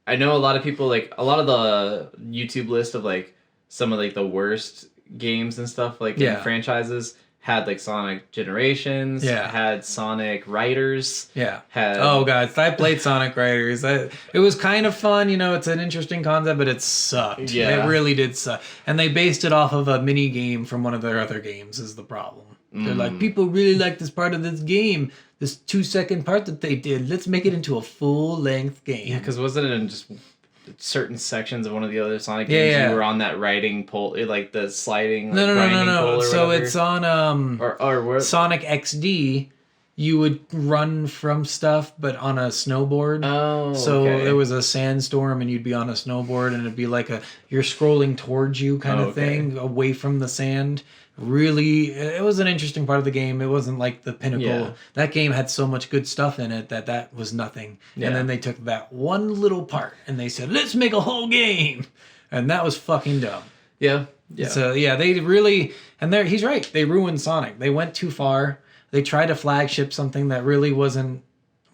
I know a lot of people, like, a lot of the YouTube list of, like, some of, like, the worst games and stuff, like, in franchises had, like, Sonic Generations. Yeah. Had Sonic Riders. Yeah. Had... Oh, God. I played Sonic Riders. It was kind of fun. You know, it's an interesting concept, but it sucked. Yeah. It really did suck. And they based it off of a mini game from one of their other games is the problem. They're like, people really like this part of this game. This 2-second part that they did. Let's make it into a full-length game. Yeah, because wasn't it in just certain sections of one of the other Sonic games you were on that riding pole, like the sliding, like, grinding pole or so whatever? it's on or Sonic XD. You would run from stuff, but on a snowboard. Oh, so okay. there was a sandstorm, and you'd be on a snowboard, and it'd be like you're scrolling towards you kind of thing, away from the sand. Really, it was an interesting part of the game. It wasn't like the pinnacle. Yeah. That game had so much good stuff in it that was nothing. Yeah. And then they took that one little part and they said, "Let's make a whole game," and that was fucking dumb. Yeah. Yeah. So yeah, they really, and he's right. They ruined Sonic. They went too far. They tried to flagship something that really wasn't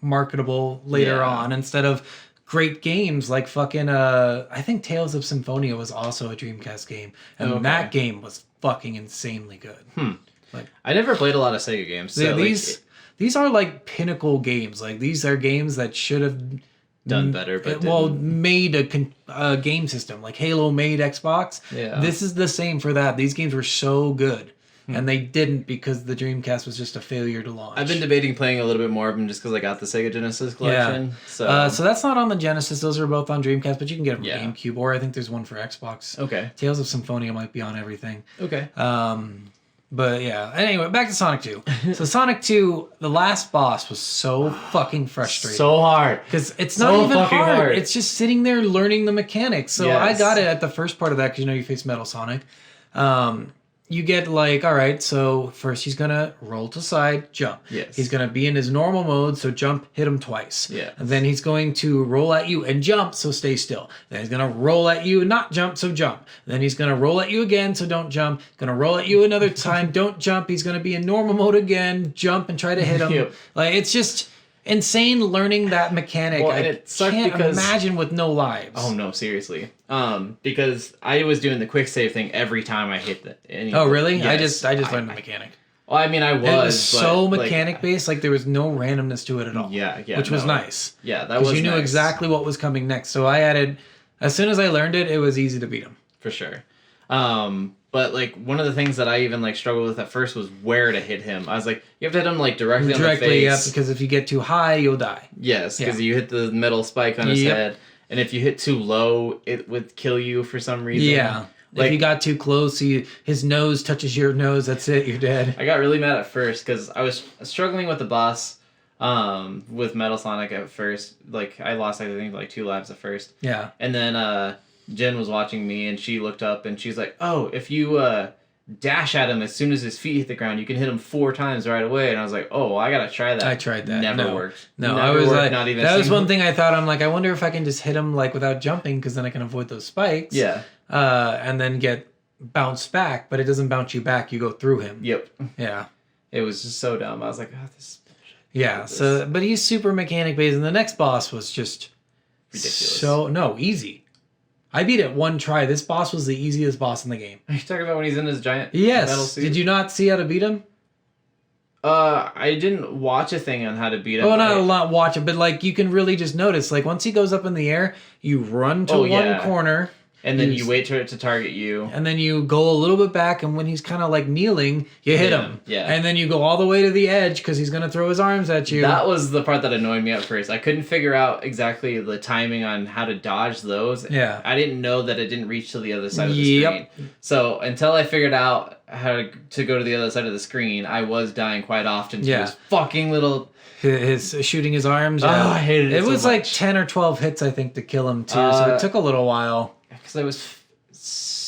marketable later on instead of great games like fucking I think Tales of Symphonia was also a Dreamcast game, and that game was fucking insanely good. Like, I never played a lot of Sega games. So these are like pinnacle games. Like these are games that should have done better, but made a game system like Halo made Xbox. Yeah, this is the same for that. These games were so good. And they didn't because the Dreamcast was just a failure to launch. I've been debating playing a little bit more of them just because I got the Sega Genesis collection. Yeah. So that's not on the Genesis. Those are both on Dreamcast, but you can get them from GameCube, or I think there's one for Xbox. Okay. Tales of Symphonia might be on everything. Okay. But yeah. Anyway, back to Sonic 2. So Sonic 2, the last boss was so fucking frustrating. So hard. Because it's not even hard. It's just sitting there learning the mechanics. So I got it at the first part of that because you face Metal Sonic. You get like, all right, so first he's going to roll to side, jump. Yes. He's going to be in his normal mode, so jump, hit him twice. Yeah. And then he's going to roll at you and jump, so stay still. Then he's going to roll at you and not jump, so jump. Then he's going to roll at you again, so don't jump. Going to roll at you another time, don't jump. He's going to be in normal mode again, jump and try to hit him. Yep. Like, it's just insane learning that mechanic. Well, I can't imagine with no lives. Oh no, seriously. Because I was doing the quick save thing every time I hit the. Oh really? Yes, I just learned the mechanic. Well, I mean, I was. It was so mechanic based, like there was no randomness to it at all. Yeah, which was nice. Yeah, that was. Because you knew nice. exactly what was coming next. So I added, as soon as I learned it, it was easy to beat him. For sure. But like one of the things that I even like struggled with at first was where to hit him. I was like, you have to hit him like directly on the face. Yeah, because if you get too high, you'll die. Yes, because you hit the metal spike on his head, and if you hit too low, it would kill you for some reason. Yeah. Like, if you got too close, his nose touches your nose, that's it, you're dead. I got really mad at first because I was struggling with the boss with Metal Sonic at first. Like, I lost, I think, like 2 lives at first. Yeah. And then Jen was watching me, and she looked up, and she's like, oh, if you dash at him as soon as his feet hit the ground, you can hit him 4 times right away. And I was like, oh, well, I got to try that. I tried that. Never worked. No, Never I was worked, like, not even that was one thing I thought. I'm like, I wonder if I can just hit him like without jumping, because then I can avoid those spikes. Yeah. And then get bounced back, but it doesn't bounce you back. You go through him. Yep. Yeah. It was just so dumb. I was like, oh, this. Yeah. So, but he's super mechanic based, and the next boss was just ridiculous. Easy. I beat it 1 try. This boss was the easiest boss in the game. Are you talking about when he's in his giant metal suit? Did you not see how to beat him? I didn't watch a thing on how to beat him. Oh, not a lot watch it, but like you can really just notice. Like once he goes up in the air, you run to one corner. And then you wait for it to target you. And then you go a little bit back, and when he's kind of like kneeling, you hit him. Yeah. And then you go all the way to the edge because he's going to throw his arms at you. That was the part that annoyed me at first. I couldn't figure out exactly the timing on how to dodge those. Yeah. I didn't know that it didn't reach to the other side of the screen. So until I figured out how to go to the other side of the screen, I was dying quite often to his fucking little... His shooting his arms. Oh, I hated it so was much. like 10 or 12 hits, I think, to kill him, too. So it took a little while. Because I was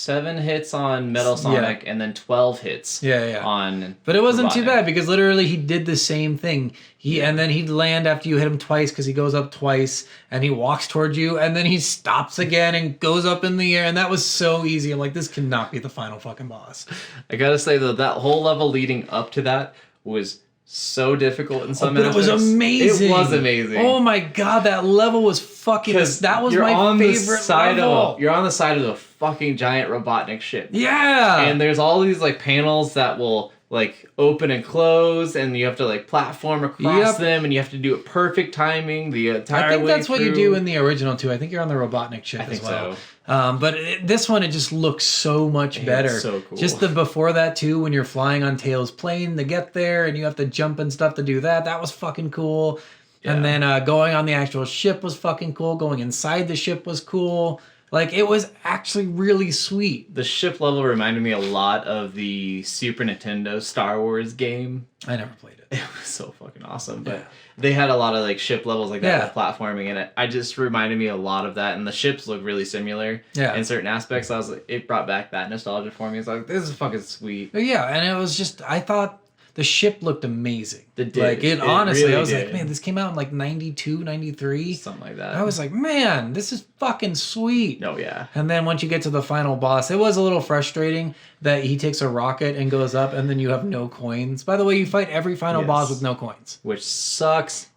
7 hits on Metal Sonic and then 12 hits on But it wasn't too Robotnik. bad because literally he did the same thing. And then he'd land after you hit him twice because he goes up twice and he walks towards you and then he stops again and goes up in the air, and that was so easy. I'm like, this cannot be the final fucking boss. I gotta say though, that whole level leading up to that was so difficult in some But aspects. it was amazing. It was amazing. Oh my god, that level was fucking. That was my favorite level. You're on the side of the fucking giant Robotnik ship. Yeah. And there's all these like panels that will like open and close, and you have to like platform across them, and you have to do it perfect timing the entire way. I think that's what you through. do in the original too. I think you're on the Robotnik ship as well. But this one, it just looks so much better. It's so cool. Just the before that too, when you're flying on Tails' plane to get there, and you have to jump and stuff to do that. That was fucking cool. Yeah. And then going on the actual ship was fucking cool. Going inside the ship was cool. Like, it was actually really sweet. The ship level reminded me a lot of the Super Nintendo Star Wars game. I never played it. It was so fucking awesome. But they had a lot of like ship levels like that with platforming, and it just reminded me a lot of that. And the ships look really similar in certain aspects. I was like, it brought back that nostalgia for me. It's like, this is fucking sweet. Yeah, and it was just, I thought the ship looked amazing. It did. Like, it honestly, really I was like, man, this came out in like 92, 93. Something like that. I was like, man, this is fucking sweet. Oh, yeah. And then once you get to the final boss, it was a little frustrating that he takes a rocket and goes up and then you have no coins. By the way, you fight every final boss with no coins. Which sucks.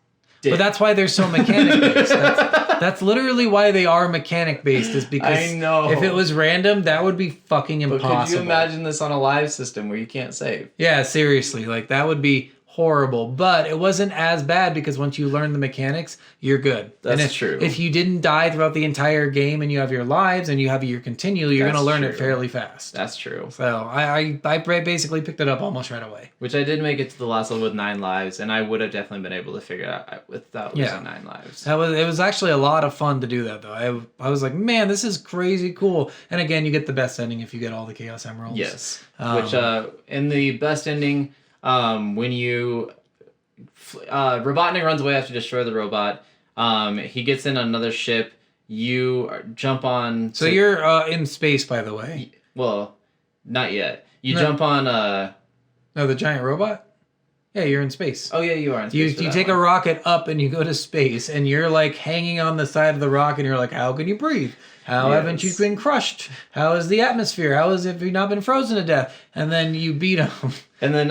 But that's why they're so mechanic-based. That's literally why they are mechanic-based, is because I know. if it was random, that would be fucking impossible. But could you imagine this on a live system where you can't save? Yeah, seriously. Like, that would be horrible. But it wasn't as bad because once you learn the mechanics, you're good. That's true. If you didn't die throughout the entire game and you have your lives and you have your continue, you're going to learn it fairly fast. That's true. So I basically picked it up almost right away. Which I did make it to the last level with 9 lives, and I would have definitely been able to figure it out without losing 9 lives. It was actually a lot of fun to do that, though. I was like, man, this is crazy cool. And again, you get the best ending if you get all the Chaos Emeralds. Yes. Which, in the best ending, when you... Robotnik runs away after you destroy the robot. He gets in another ship. You jump on... So you're in space, by the way. Well, not yet. You jump on... No, the giant robot? Yeah, you're in space. Oh, yeah, you are in space. You take a rocket up and you go to space, and you're like hanging on the side of the rocket, and you're like, how can you breathe? How haven't you been crushed? How is the atmosphere? have you not been frozen to death? And then you beat him. And then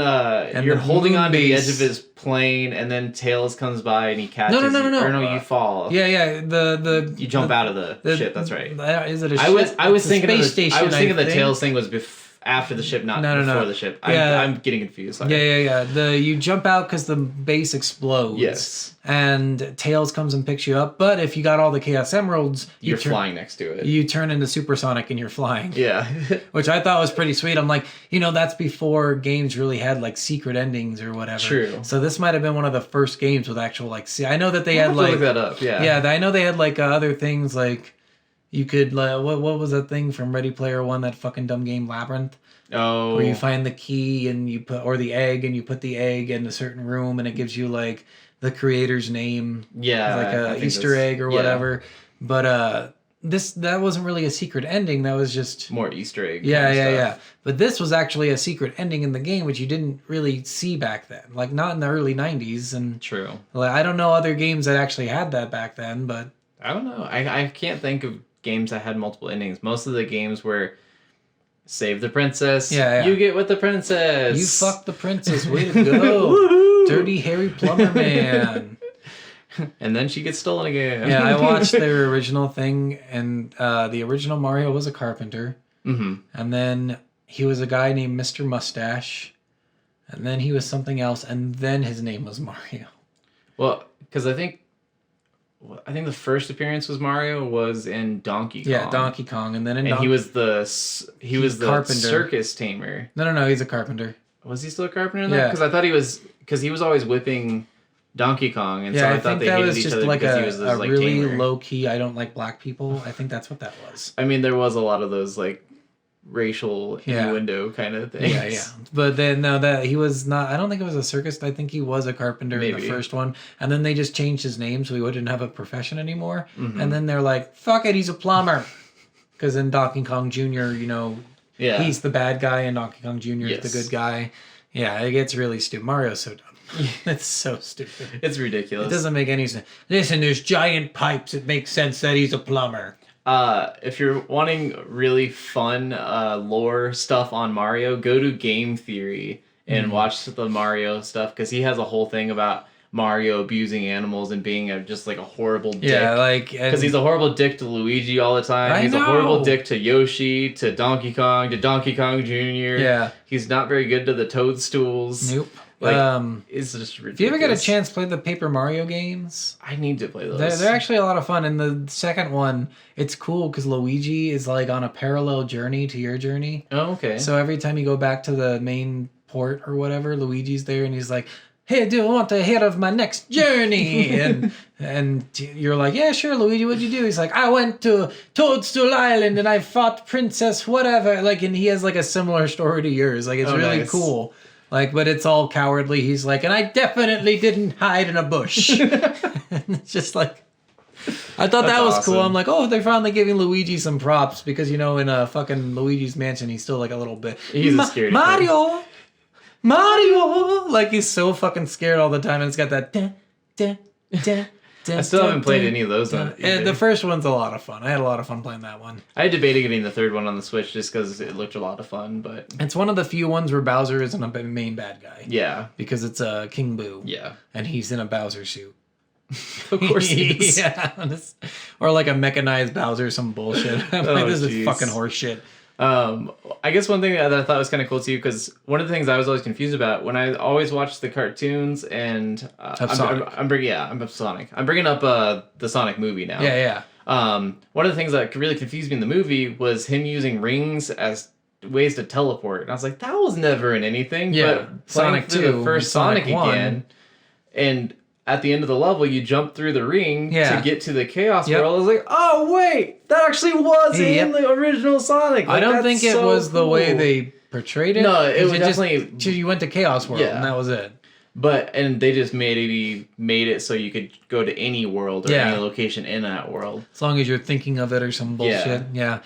you're holding on to the edge of his plane, and then Tails comes by and he catches you. No. Or no, you fall. Yeah. You jump out of the ship. That's right. Is it a ship? I was thinking space station. I was thinking the Tails thing was after the ship, not before the ship. I'm getting confused. Sorry. Yeah. You jump out because the base explodes. Yes. And Tails comes and picks you up. But if you got all the Chaos Emeralds, you're flying next to it. You turn into Supersonic and you're flying. Yeah. Which I thought was pretty sweet. I'm like, that's before games really had like secret endings or whatever. True. So this might have been one of the first games with actual like. I know that they had like. Look that up. Yeah. Yeah, I know they had like other things like. You could what was that thing from Ready Player One, that fucking dumb game Labyrinth? Oh. Where you find the key and you put the egg and you put the egg in a certain room and it gives you like the creator's name. Yeah. Like a Easter egg or whatever. But that wasn't really a secret ending. That was just more Easter egg. Yeah. But this was actually a secret ending in the game, which you didn't really see back then. Like not in the early 90s. And true. Like, I don't know other games that actually had that back then, but I don't know. I can't think of games that had multiple endings. Most of the games were save the princess. Yeah. You get with the princess. You fucked the princess. Way to go. Dirty Harry Plumber Man. And then she gets stolen again. Yeah, I watched their original thing, and the original Mario was a carpenter. Mm-hmm. And then he was a guy named Mr. Mustache. And then he was something else, and then his name was Mario. Well, because I think the first appearance was Mario was in Donkey Kong. Yeah, Donkey Kong, and then he was the carpenter. Circus tamer. No, he's a carpenter. Was he still a carpenter in that? Because I thought he was, because he was always whipping Donkey Kong, and so I thought they hated each other because he was this like really tamer. Low key. I don't like black people. I think that's what that was. I mean, there was a lot of those like racial innuendo kind of things. Yeah. But then that he was not. I don't think it was a circus. I think he was a carpenter in the first one, and then they just changed his name so he wouldn't have a profession anymore. Mm-hmm. And then they're like, "Fuck it, he's a plumber." Because in Donkey Kong Jr., Yeah. he's the bad guy and Donkey Kong Jr. Yes. is the good guy. Yeah, it gets really stupid. Mario's so dumb. It's so stupid. It's ridiculous. It doesn't make any sense. Listen, there's giant pipes. It makes sense that he's a plumber. If you're wanting really fun lore stuff on Mario, go to Game Theory and watch the Mario stuff, because he has a whole thing about Mario abusing animals and being just like a horrible dick. Yeah, because he's a horrible dick to Luigi all the time. He's a horrible dick to Yoshi, to Donkey Kong Jr. Yeah. He's not very good to the Toadstools. Nope. It's just ridiculous. If you ever get a chance, play the Paper Mario games. I need to play those. They're actually a lot of fun. And the second one, it's cool because Luigi is like on a parallel journey to your journey. Oh, okay. So every time you go back to the main port or whatever, Luigi's there and he's like, hey, do I want to hear of my next journey? and you're like, yeah, sure, Luigi, what'd you do? He's like, I went to Toadstool Island and I fought Princess whatever. Like, and he has like a similar story to yours. Like, it's really nice. cool. Like, but it's all cowardly. He's like, and I definitely didn't hide in a bush. And it's just like, I thought that was awesome. cool. I'm like, oh, they're finally giving Luigi some props because, in a fucking Luigi's Mansion, he's still like a little bit. He's a scaredy Mario! Like, he's so fucking scared all the time, and it's got that. I still haven't played any of those. The first one's a lot of fun. I had a lot of fun playing that one. I debated getting the third one on the Switch just because it looked a lot of fun, but It's one of the few ones where Bowser isn't a main bad guy. yeah, Because it's King Boo. yeah, And he's in a Bowser suit. of course he is. Yeah. Or like a mechanized Bowser, some bullshit. I'm like, this is fucking horse shit. I guess one thing that I thought was kind of cool too, because one of the things I was always confused about when I always watched the cartoons and Sonic. I'm Sonic. I'm bringing up the Sonic movie now. Yeah. One of the things that really confused me in the movie was him using rings as ways to teleport, and I was like, that was never in anything. Yeah, but Sonic playing through 2, the first Sonic Sonic 1. again, and at the end of the level, you jump through the ring to get to the Chaos Yep. World. I was like, oh wait, that actually was in the original Sonic. I don't think it was the way they portrayed it. No, it was definitely. You went to Chaos World, and that was it. And they just made it so you could go to any world or any location in that world. As long as you're thinking of it or some bullshit. Yeah.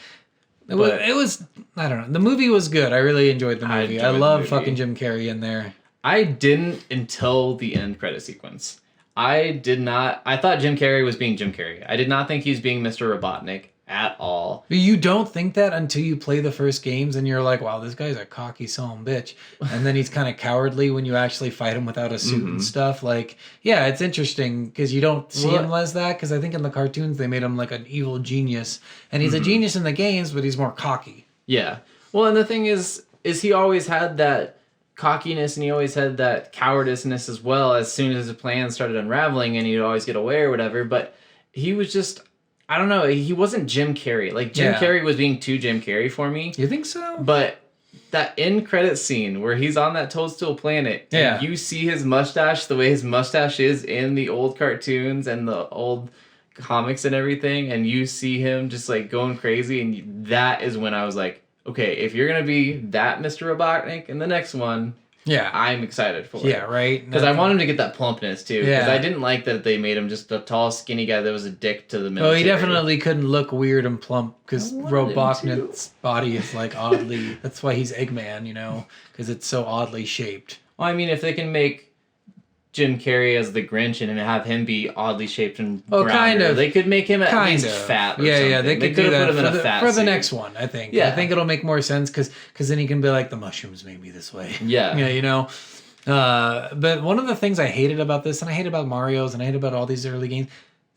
It was. I don't know. The movie was good. I really enjoyed the movie. I love fucking Jim Carrey in there. I didn't until the end credit sequence. I thought Jim Carrey was being Jim Carrey. I did not think he was being Mr. Robotnik at all. You don't think that until you play the first games and you're like, wow, this guy's a cocky son bitch. And then he's kind of cowardly when you actually fight him without a suit and stuff. Like, yeah, it's interesting because you don't see him as that, because I think in the cartoons they made him like an evil genius. And he's a genius in the games, but he's more cocky. Yeah. Well, and the thing is he always had that cockiness and he always had that cowardiceness as well as soon as his plan started unraveling, and he'd always get away or whatever. But he was just, I don't know, he wasn't Jim Carrey. Like, Jim Carrey was being too Jim Carrey for me. You think so? But that end credit scene where he's on that Toadstool planet, and you see his mustache the way his mustache is in the old cartoons and the old comics and everything, and you see him just like going crazy, and that is when I was like, okay, if you're gonna be that Mr. Robotnik in the next one, I'm excited for it. Yeah, right. Because I want him to get that plumpness too. Because Yeah. I didn't like that they made him just a tall, skinny guy that was a dick to the military. Oh, he definitely couldn't look weird and plump because Robotnik's body is like oddly. That's why he's Eggman, because it's so oddly shaped. Well, I mean, if they can make Jim Carrey as the Grinch and have him be oddly shaped and browner, kind of. they could make him at least fat. Or something. They could do that put him in a fat for the suit. next one. I think. Yeah. I think it'll make more sense because then he can be like, the mushrooms made me this way. Yeah. But one of the things I hated about this, and I hate about Mario's, and I hate about all these early games,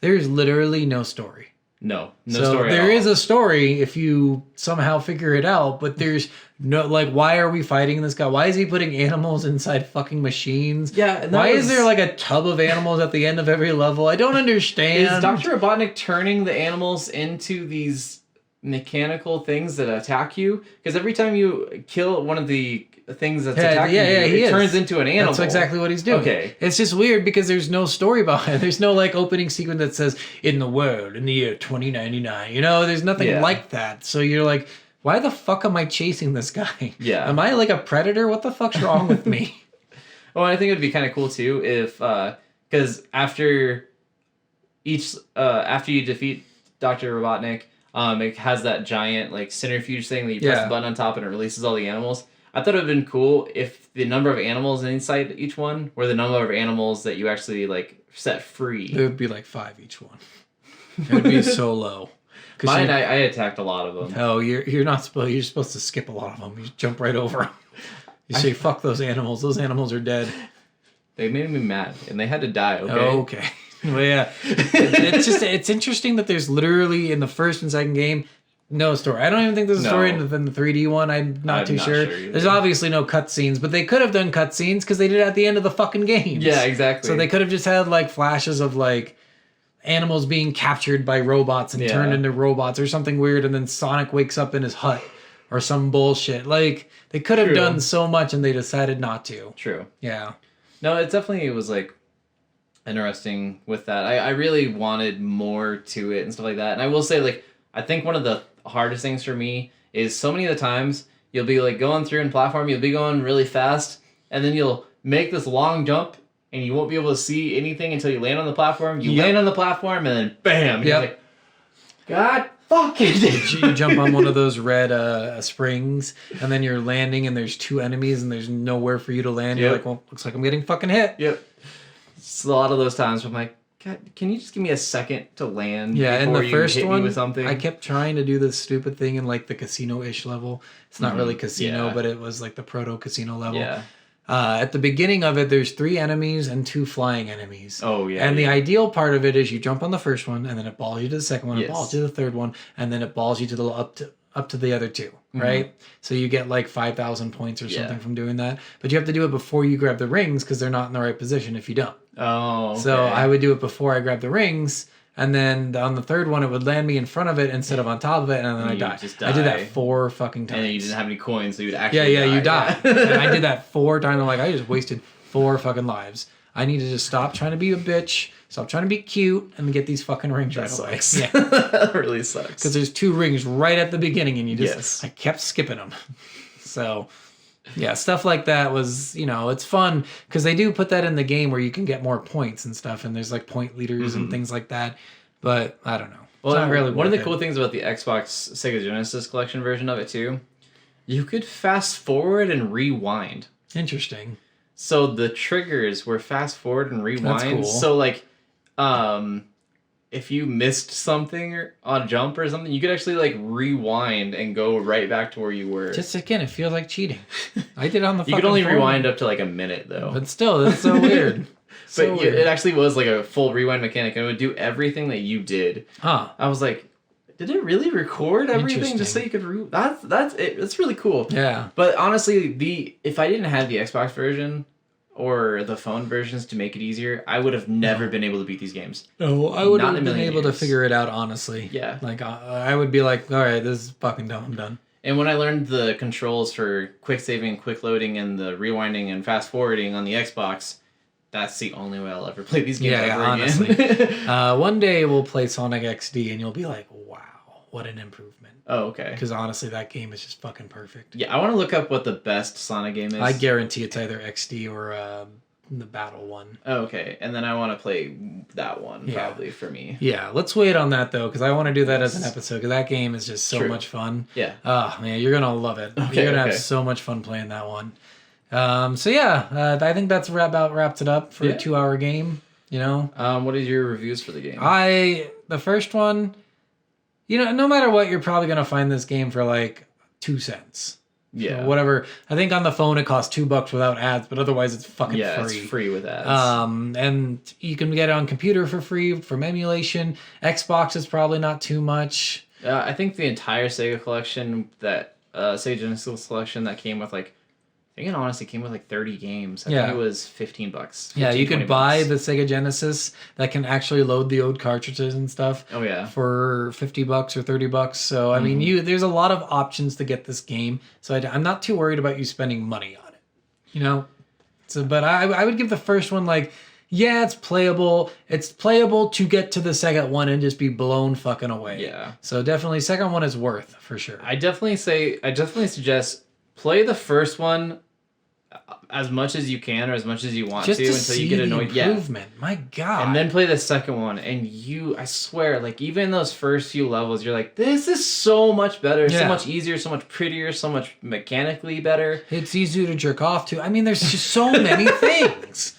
there's literally no story. No So story. there is a story if you somehow figure it out, but there's no, like, why are we fighting this guy? Why is he putting animals inside fucking machines? Yeah. And Why is there like a tub of animals at the end of every level? I don't understand. Is Dr. Robotnik turning the animals into these mechanical things that attack you? Because every time you kill one of the things that's attacking you, it turns into an animal. That's exactly what he's doing. Okay. It's just weird because there's no story behind it. There's no like opening sequence that says, in the world, in the year 2099. There's nothing like that. So you're like, why the fuck am I chasing this guy? Yeah. Am I like a predator? What the fuck's wrong with me? Well, I think it would be kind of cool too if, because after you defeat Dr. Robotnik, It has that giant like centrifuge thing that you press the button on top and it releases all the animals. I thought it would have been cool if the number of animals inside each one were the number of animals that you actually like set free. It would be like 5 each one. It would be so low. Mine, I attacked a lot of them. Oh, you're not supposed. You're supposed to skip a lot of them. You jump right over them. You say, "Fuck those animals. Those animals are dead." They made me mad, and they had to die. Okay. Oh, okay. Well, yeah. It's interesting that there's literally in the first and second game no story. I don't even think there's a story in the 3D one. I'm not too sure. There's obviously no cutscenes, but they could have done cutscenes because they did it at the end of the fucking games. Yeah, exactly. So they could have just had like flashes of like animals being captured by robots and turned into robots or something weird, and then Sonic wakes up in his hut or some bullshit. Like they could have done so much and they decided not to. True. Yeah. No, it definitely was like interesting with that. I really wanted more to it and stuff like that. And I will say, like, I think one of the hardest things for me is so many of the times you'll be like going through in platform, you'll be going really fast, and then you'll make this long jump and you won't be able to see anything until you land on the platform. You land on the platform and then bam! You're like, God fucking you jump on one of those red springs and then you're landing and there's 2 enemies and there's nowhere for you to land. You're like, well, looks like I'm getting fucking hit. Yep. It's a lot of those times where I'm like, God, can you just give me a second to land before in the first you hit one, me with something? I kept trying to do this stupid thing in like the casino-ish level. It's not really casino, but it was like the proto-casino level. Yeah. At the beginning of it, there's 3 enemies and 2 flying enemies. Oh, yeah. And the ideal part of it is you jump on the first one, and then it balls you to the second one, it balls you to the third one, and then it balls you to the up to the other 2, right? So you get like 5,000 points or something from doing that. But you have to do it before you grab the rings because they're not in the right position if you don't. Oh, okay. So I would do it before I grab the rings, and then on the third one, it would land me in front of it instead of on top of it, and then I die. I did that 4 fucking times. And then you didn't have any coins, so you'd actually you die. And I did that 4 times. I'm like, I just wasted 4 fucking lives. I need to just stop trying to be a bitch, stop trying to be cute, and get these fucking rings right away. Yeah. That really sucks. Because there's 2 rings right at the beginning, and you just, I kept skipping them. So... yeah, stuff like that was, it's fun because they do put that in the game where you can get more points and stuff, and there's like point leaders and things like that. But I don't know. Well, not really one of the cool things about the Xbox Sega Genesis Collection version of it too, you could fast forward and rewind. Interesting. So the triggers were fast forward and rewind. That's cool. So like, if you missed something on a jump or something, you could actually like rewind and go right back to where you were. Just again, it feels like cheating. I did it on the. You could only rewind up to like a minute though. But still, that's so weird. But it actually was like a full rewind mechanic, and it would do everything that you did. Huh? I was like, did it really record everything just so you could That's it. That's really cool. Yeah. But honestly, if I didn't have the Xbox version or the phone versions to make it easier, I would have never been able to beat these games. No, I would have been able to figure it out, honestly. Yeah. Like, I would be like, all right, this is fucking dumb, I'm done. And when I learned the controls for quick saving, quick loading, and the rewinding and fast forwarding on the Xbox, that's the only way I'll ever play these games ever honestly. again. One day we'll play Sonic XD and you'll be like, wow, what an improvement. Oh, okay. Because honestly, that game is just fucking perfect. Yeah, I want to look up what the best Sonic game is. I guarantee it's either XD or the Battle one. Oh, okay. And then I want to play that one, probably, for me. Yeah, let's wait on that, though, because I want to do that as an episode, because that game is just so much fun. Yeah. Oh, man, you're going to love it. Okay, you're going to have so much fun playing that one. So, yeah, I think that's about wraps it up for a 2-hour game, What is your reviews for the game? The first one... no matter what, you're probably going to find this game for like 2 cents. Yeah. So whatever. I think on the phone it costs $2 without ads, but otherwise it's fucking free. Yeah, it's free with ads. And you can get it on computer for free from emulation. Xbox is probably not too much. I think the entire Sega collection, Sega Genesis collection that came with like, I think it honestly came with like 30 games. I think it was $15. Yeah, you could buy the Sega Genesis that can actually load the old cartridges and stuff. Oh yeah, for $50 or $30. So I mean, there's a lot of options to get this game. So I'm not too worried about you spending money on it. So, but I would give the first one like, yeah, it's playable. It's playable to get to the second one and just be blown fucking away. Yeah. So definitely, second one is worth for sure. I definitely suggest play the first one. as much as you can or as much as you want just to until you get annoyed. Improvement. Yeah. My God. And then play the second one, and I swear, like, even those first few levels, you're like, this is so much better, so much easier, so much prettier, so much mechanically better. It's easier to jerk off to. I mean, there's just so many things.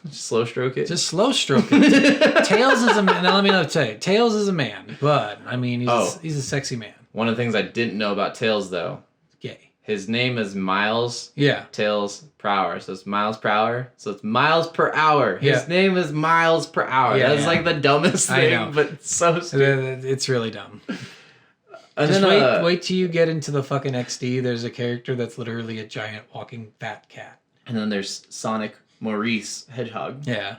Just slow stroke it. Just slow stroke it. Tails is a man. Now let me tell you, Tails is a man, but I mean, he's a sexy man. One of the things I didn't know about Tails, though. Gay. His name is Miles. Yeah. Tails per hour. So it's miles per hour. So it's miles per hour. His name is Miles per hour. Yeah, that's like the dumbest thing, but it's so stupid. It's really dumb. And just then, wait till you get into the fucking XD. There's a character that's literally a giant walking fat cat. And then there's Sonic Maurice Hedgehog. Yeah.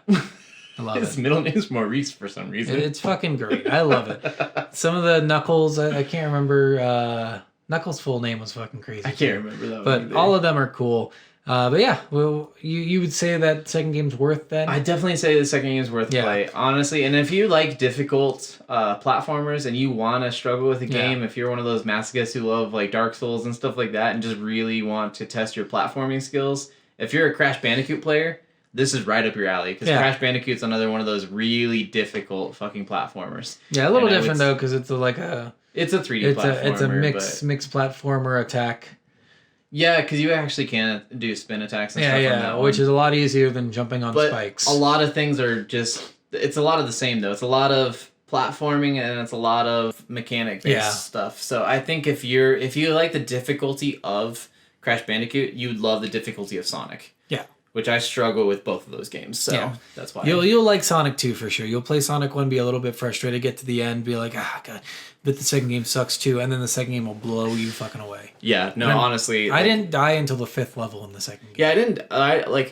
I love His middle name's Maurice for some reason. It's fucking great. I love it. Some of the Knuckles, I can't remember. Knuckles' full name was fucking crazy. I can't remember that. But all of them are cool. But yeah, well, you would say that second game's worth that? I definitely say the second game's worth play, honestly. And if you like difficult platformers and you want to struggle with a game, if you're one of those masochists who love like Dark Souls and stuff like that and just really want to test your platforming skills, if you're a Crash Bandicoot player, this is right up your alley. Because Crash Bandicoot's another one of those really difficult fucking platformers. Yeah, a little different though, because it's like a... It's a 3D platformer. It's a mixed platformer attack. Yeah, because you actually can do spin attacks and stuff on that one. Which is a lot easier than jumping on spikes. A lot of things are just... It's a lot of the same, though. It's a lot of platforming and it's a lot of mechanic-based stuff. So I think if you like the difficulty of Crash Bandicoot, you'd love the difficulty of Sonic. Yeah. Which I struggle with both of those games, so that's why. You'll like Sonic 2 for sure. You'll play Sonic 1, be a little bit frustrated, get to the end, be like, God, but the second game sucks too, and then the second game will blow you fucking away. Yeah, no, honestly. I didn't die until the 5th level in the second game. Yeah,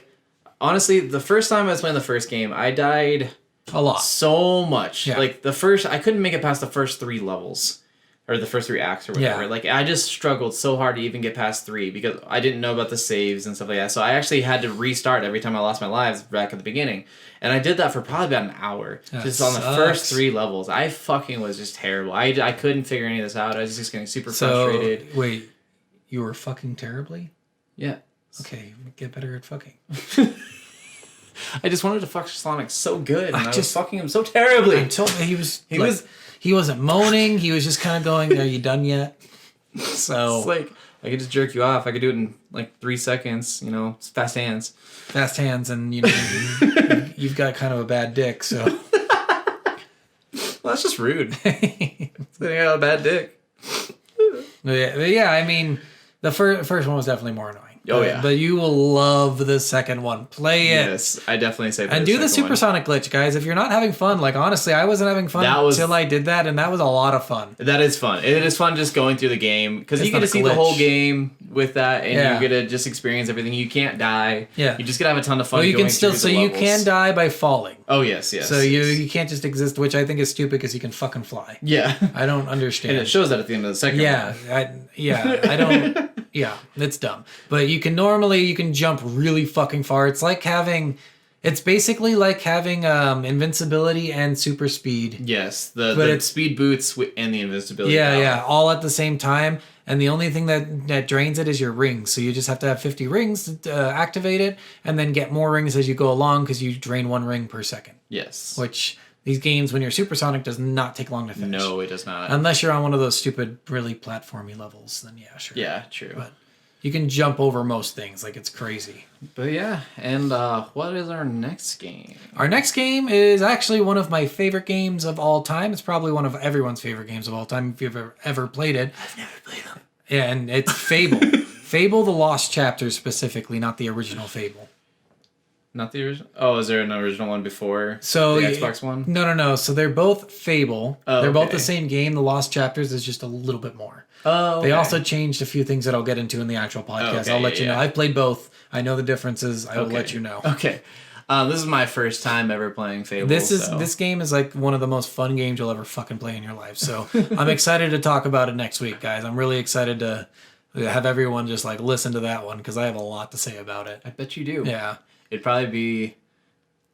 honestly, the first time I was playing the first game, I died a lot. So much. Yeah. Like, I couldn't make it past the first 3 levels. Or the first 3 acts or whatever. Yeah. Like, I just struggled so hard to even get past 3 because I didn't know about the saves and stuff like that. So I actually had to restart every time I lost my lives back at the beginning. And I did that for probably about an hour. Just on the first 3 levels. I fucking was just terrible. I couldn't figure any of this out. I was just getting super frustrated. Wait, you were fucking terribly? Yeah. Okay, get better at fucking. I just wanted to fuck Sonic so good. And I was fucking him so terribly. I told me he wasn't moaning. He was just kind of going, "Are you done yet?" So it's like I could just jerk you off. I could do it in like 3 seconds. You know, it's fast hands. Fast hands, and you know you've got kind of a bad dick. So well, that's just rude. I got a bad dick. Yeah. I mean, the first one was definitely more annoying. Oh yeah, but you will love the second one. Play it. Yes, I definitely say. And do the supersonic glitch, guys. If you're not having fun, like honestly, I wasn't having fun until I did that, and that was a lot of fun. That is fun. It is fun just going through the game because you get to see the whole game with that, and you get to just experience everything. You can't die. Yeah, you just gotta have a ton of fun. Well, you can still, so you can die by falling. Oh yes. So you can't just exist, which I think is stupid because you can fucking fly. Yeah, I don't understand. And it shows that at the end of the second one. I don't. Yeah, it's dumb. But you can jump really fucking far. It's basically like having invincibility and super speed. Yes, the speed boots and the invincibility. Yeah, all at the same time. And the only thing that drains it is your rings. So you just have to have 50 rings to activate it, and then get more rings as you go along because you drain 1 ring per second. Yes. Which these games, when you're supersonic, does not take long to finish. No, it does not. Unless you're on one of those stupid, really platformy levels, then yeah, sure. Yeah, true. But you can jump over most things, like it's crazy. But yeah, and what is our next game? Our next game is actually one of my favorite games of all time. It's probably one of everyone's favorite games of all time if you've ever played it. I've never played them. Yeah, and it's Fable. Fable: The Lost Chapters specifically, not the original Fable. Not the original? Oh, is there an original one before the Xbox one? No. So they're both Fable. They're both the same game. The Lost Chapters is just a little bit more. Oh, okay. They also changed a few things that I'll get into in the actual podcast. Okay, I'll let you know. I've played both. I know the differences. I will let you know. Okay. This is my first time ever playing Fable. This game is like one of the most fun games you'll ever fucking play in your life. So I'm excited to talk about it next week, guys. I'm really excited to have everyone just like listen to that one because I have a lot to say about it. I bet you do. Yeah. It'd probably be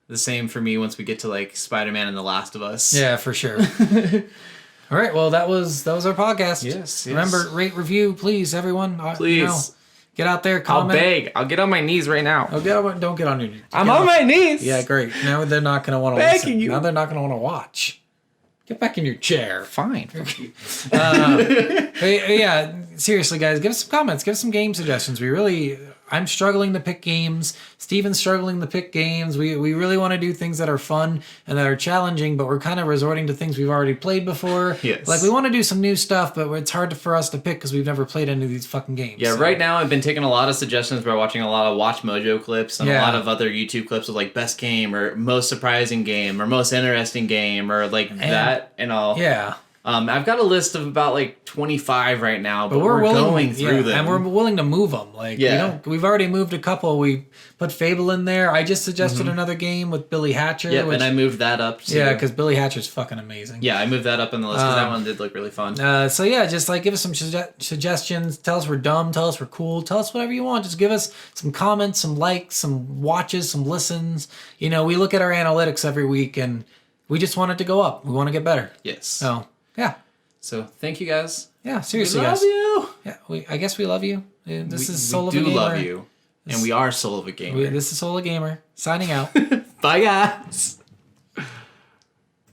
the same for me once we get to like Spider-Man and The Last of Us. Yeah, for sure. All right, well that was our podcast. Yes. Remember, rate, review, please, everyone. Please. Get out there, comment. I'll beg. I'll get on my knees right now. Oh, don't get on your knees. I'm on my knees. Yeah, great. Now they're not going to want to listen. Now they're not going to want to watch. Get back in your chair. Fine. Yeah, seriously, guys, give us some comments. Give us some game suggestions. I'm struggling to pick games. Steven's struggling to pick games. We really want to do things that are fun and that are challenging, but we're kind of resorting to things we've already played before. Yes. Like, we want to do some new stuff, but it's hard for us to pick because we've never played any of these fucking games. Yeah, right now I've been taking a lot of suggestions by watching a lot of Watch Mojo clips and a lot of other YouTube clips of like best game or most surprising game or most interesting game or like that and all. Yeah. I've got a list of about like 25 right now, but we're going through them. And we're willing to move them. Like, we've already moved a couple. We put Fable in there. I just suggested another game with Billy Hatcher. Yeah, and I moved that up too. Yeah, because Billy Hatcher's fucking amazing. Yeah, I moved that up in the list because that one did look really fun. So yeah, just like give us some suggestions. Tell us we're dumb. Tell us we're cool. Tell us whatever you want. Just give us some comments, some likes, some watches, some listens. You know, we look at our analytics every week and we just want it to go up. We want to get better. Yes. So yeah. So thank you guys. Yeah, seriously, we love guys. You. Yeah, I guess we love you. This is Soul of a Gamer. We do Gamer. love you, and we are Soul of a Gamer. This is Soul of a Gamer signing out. Bye, guys.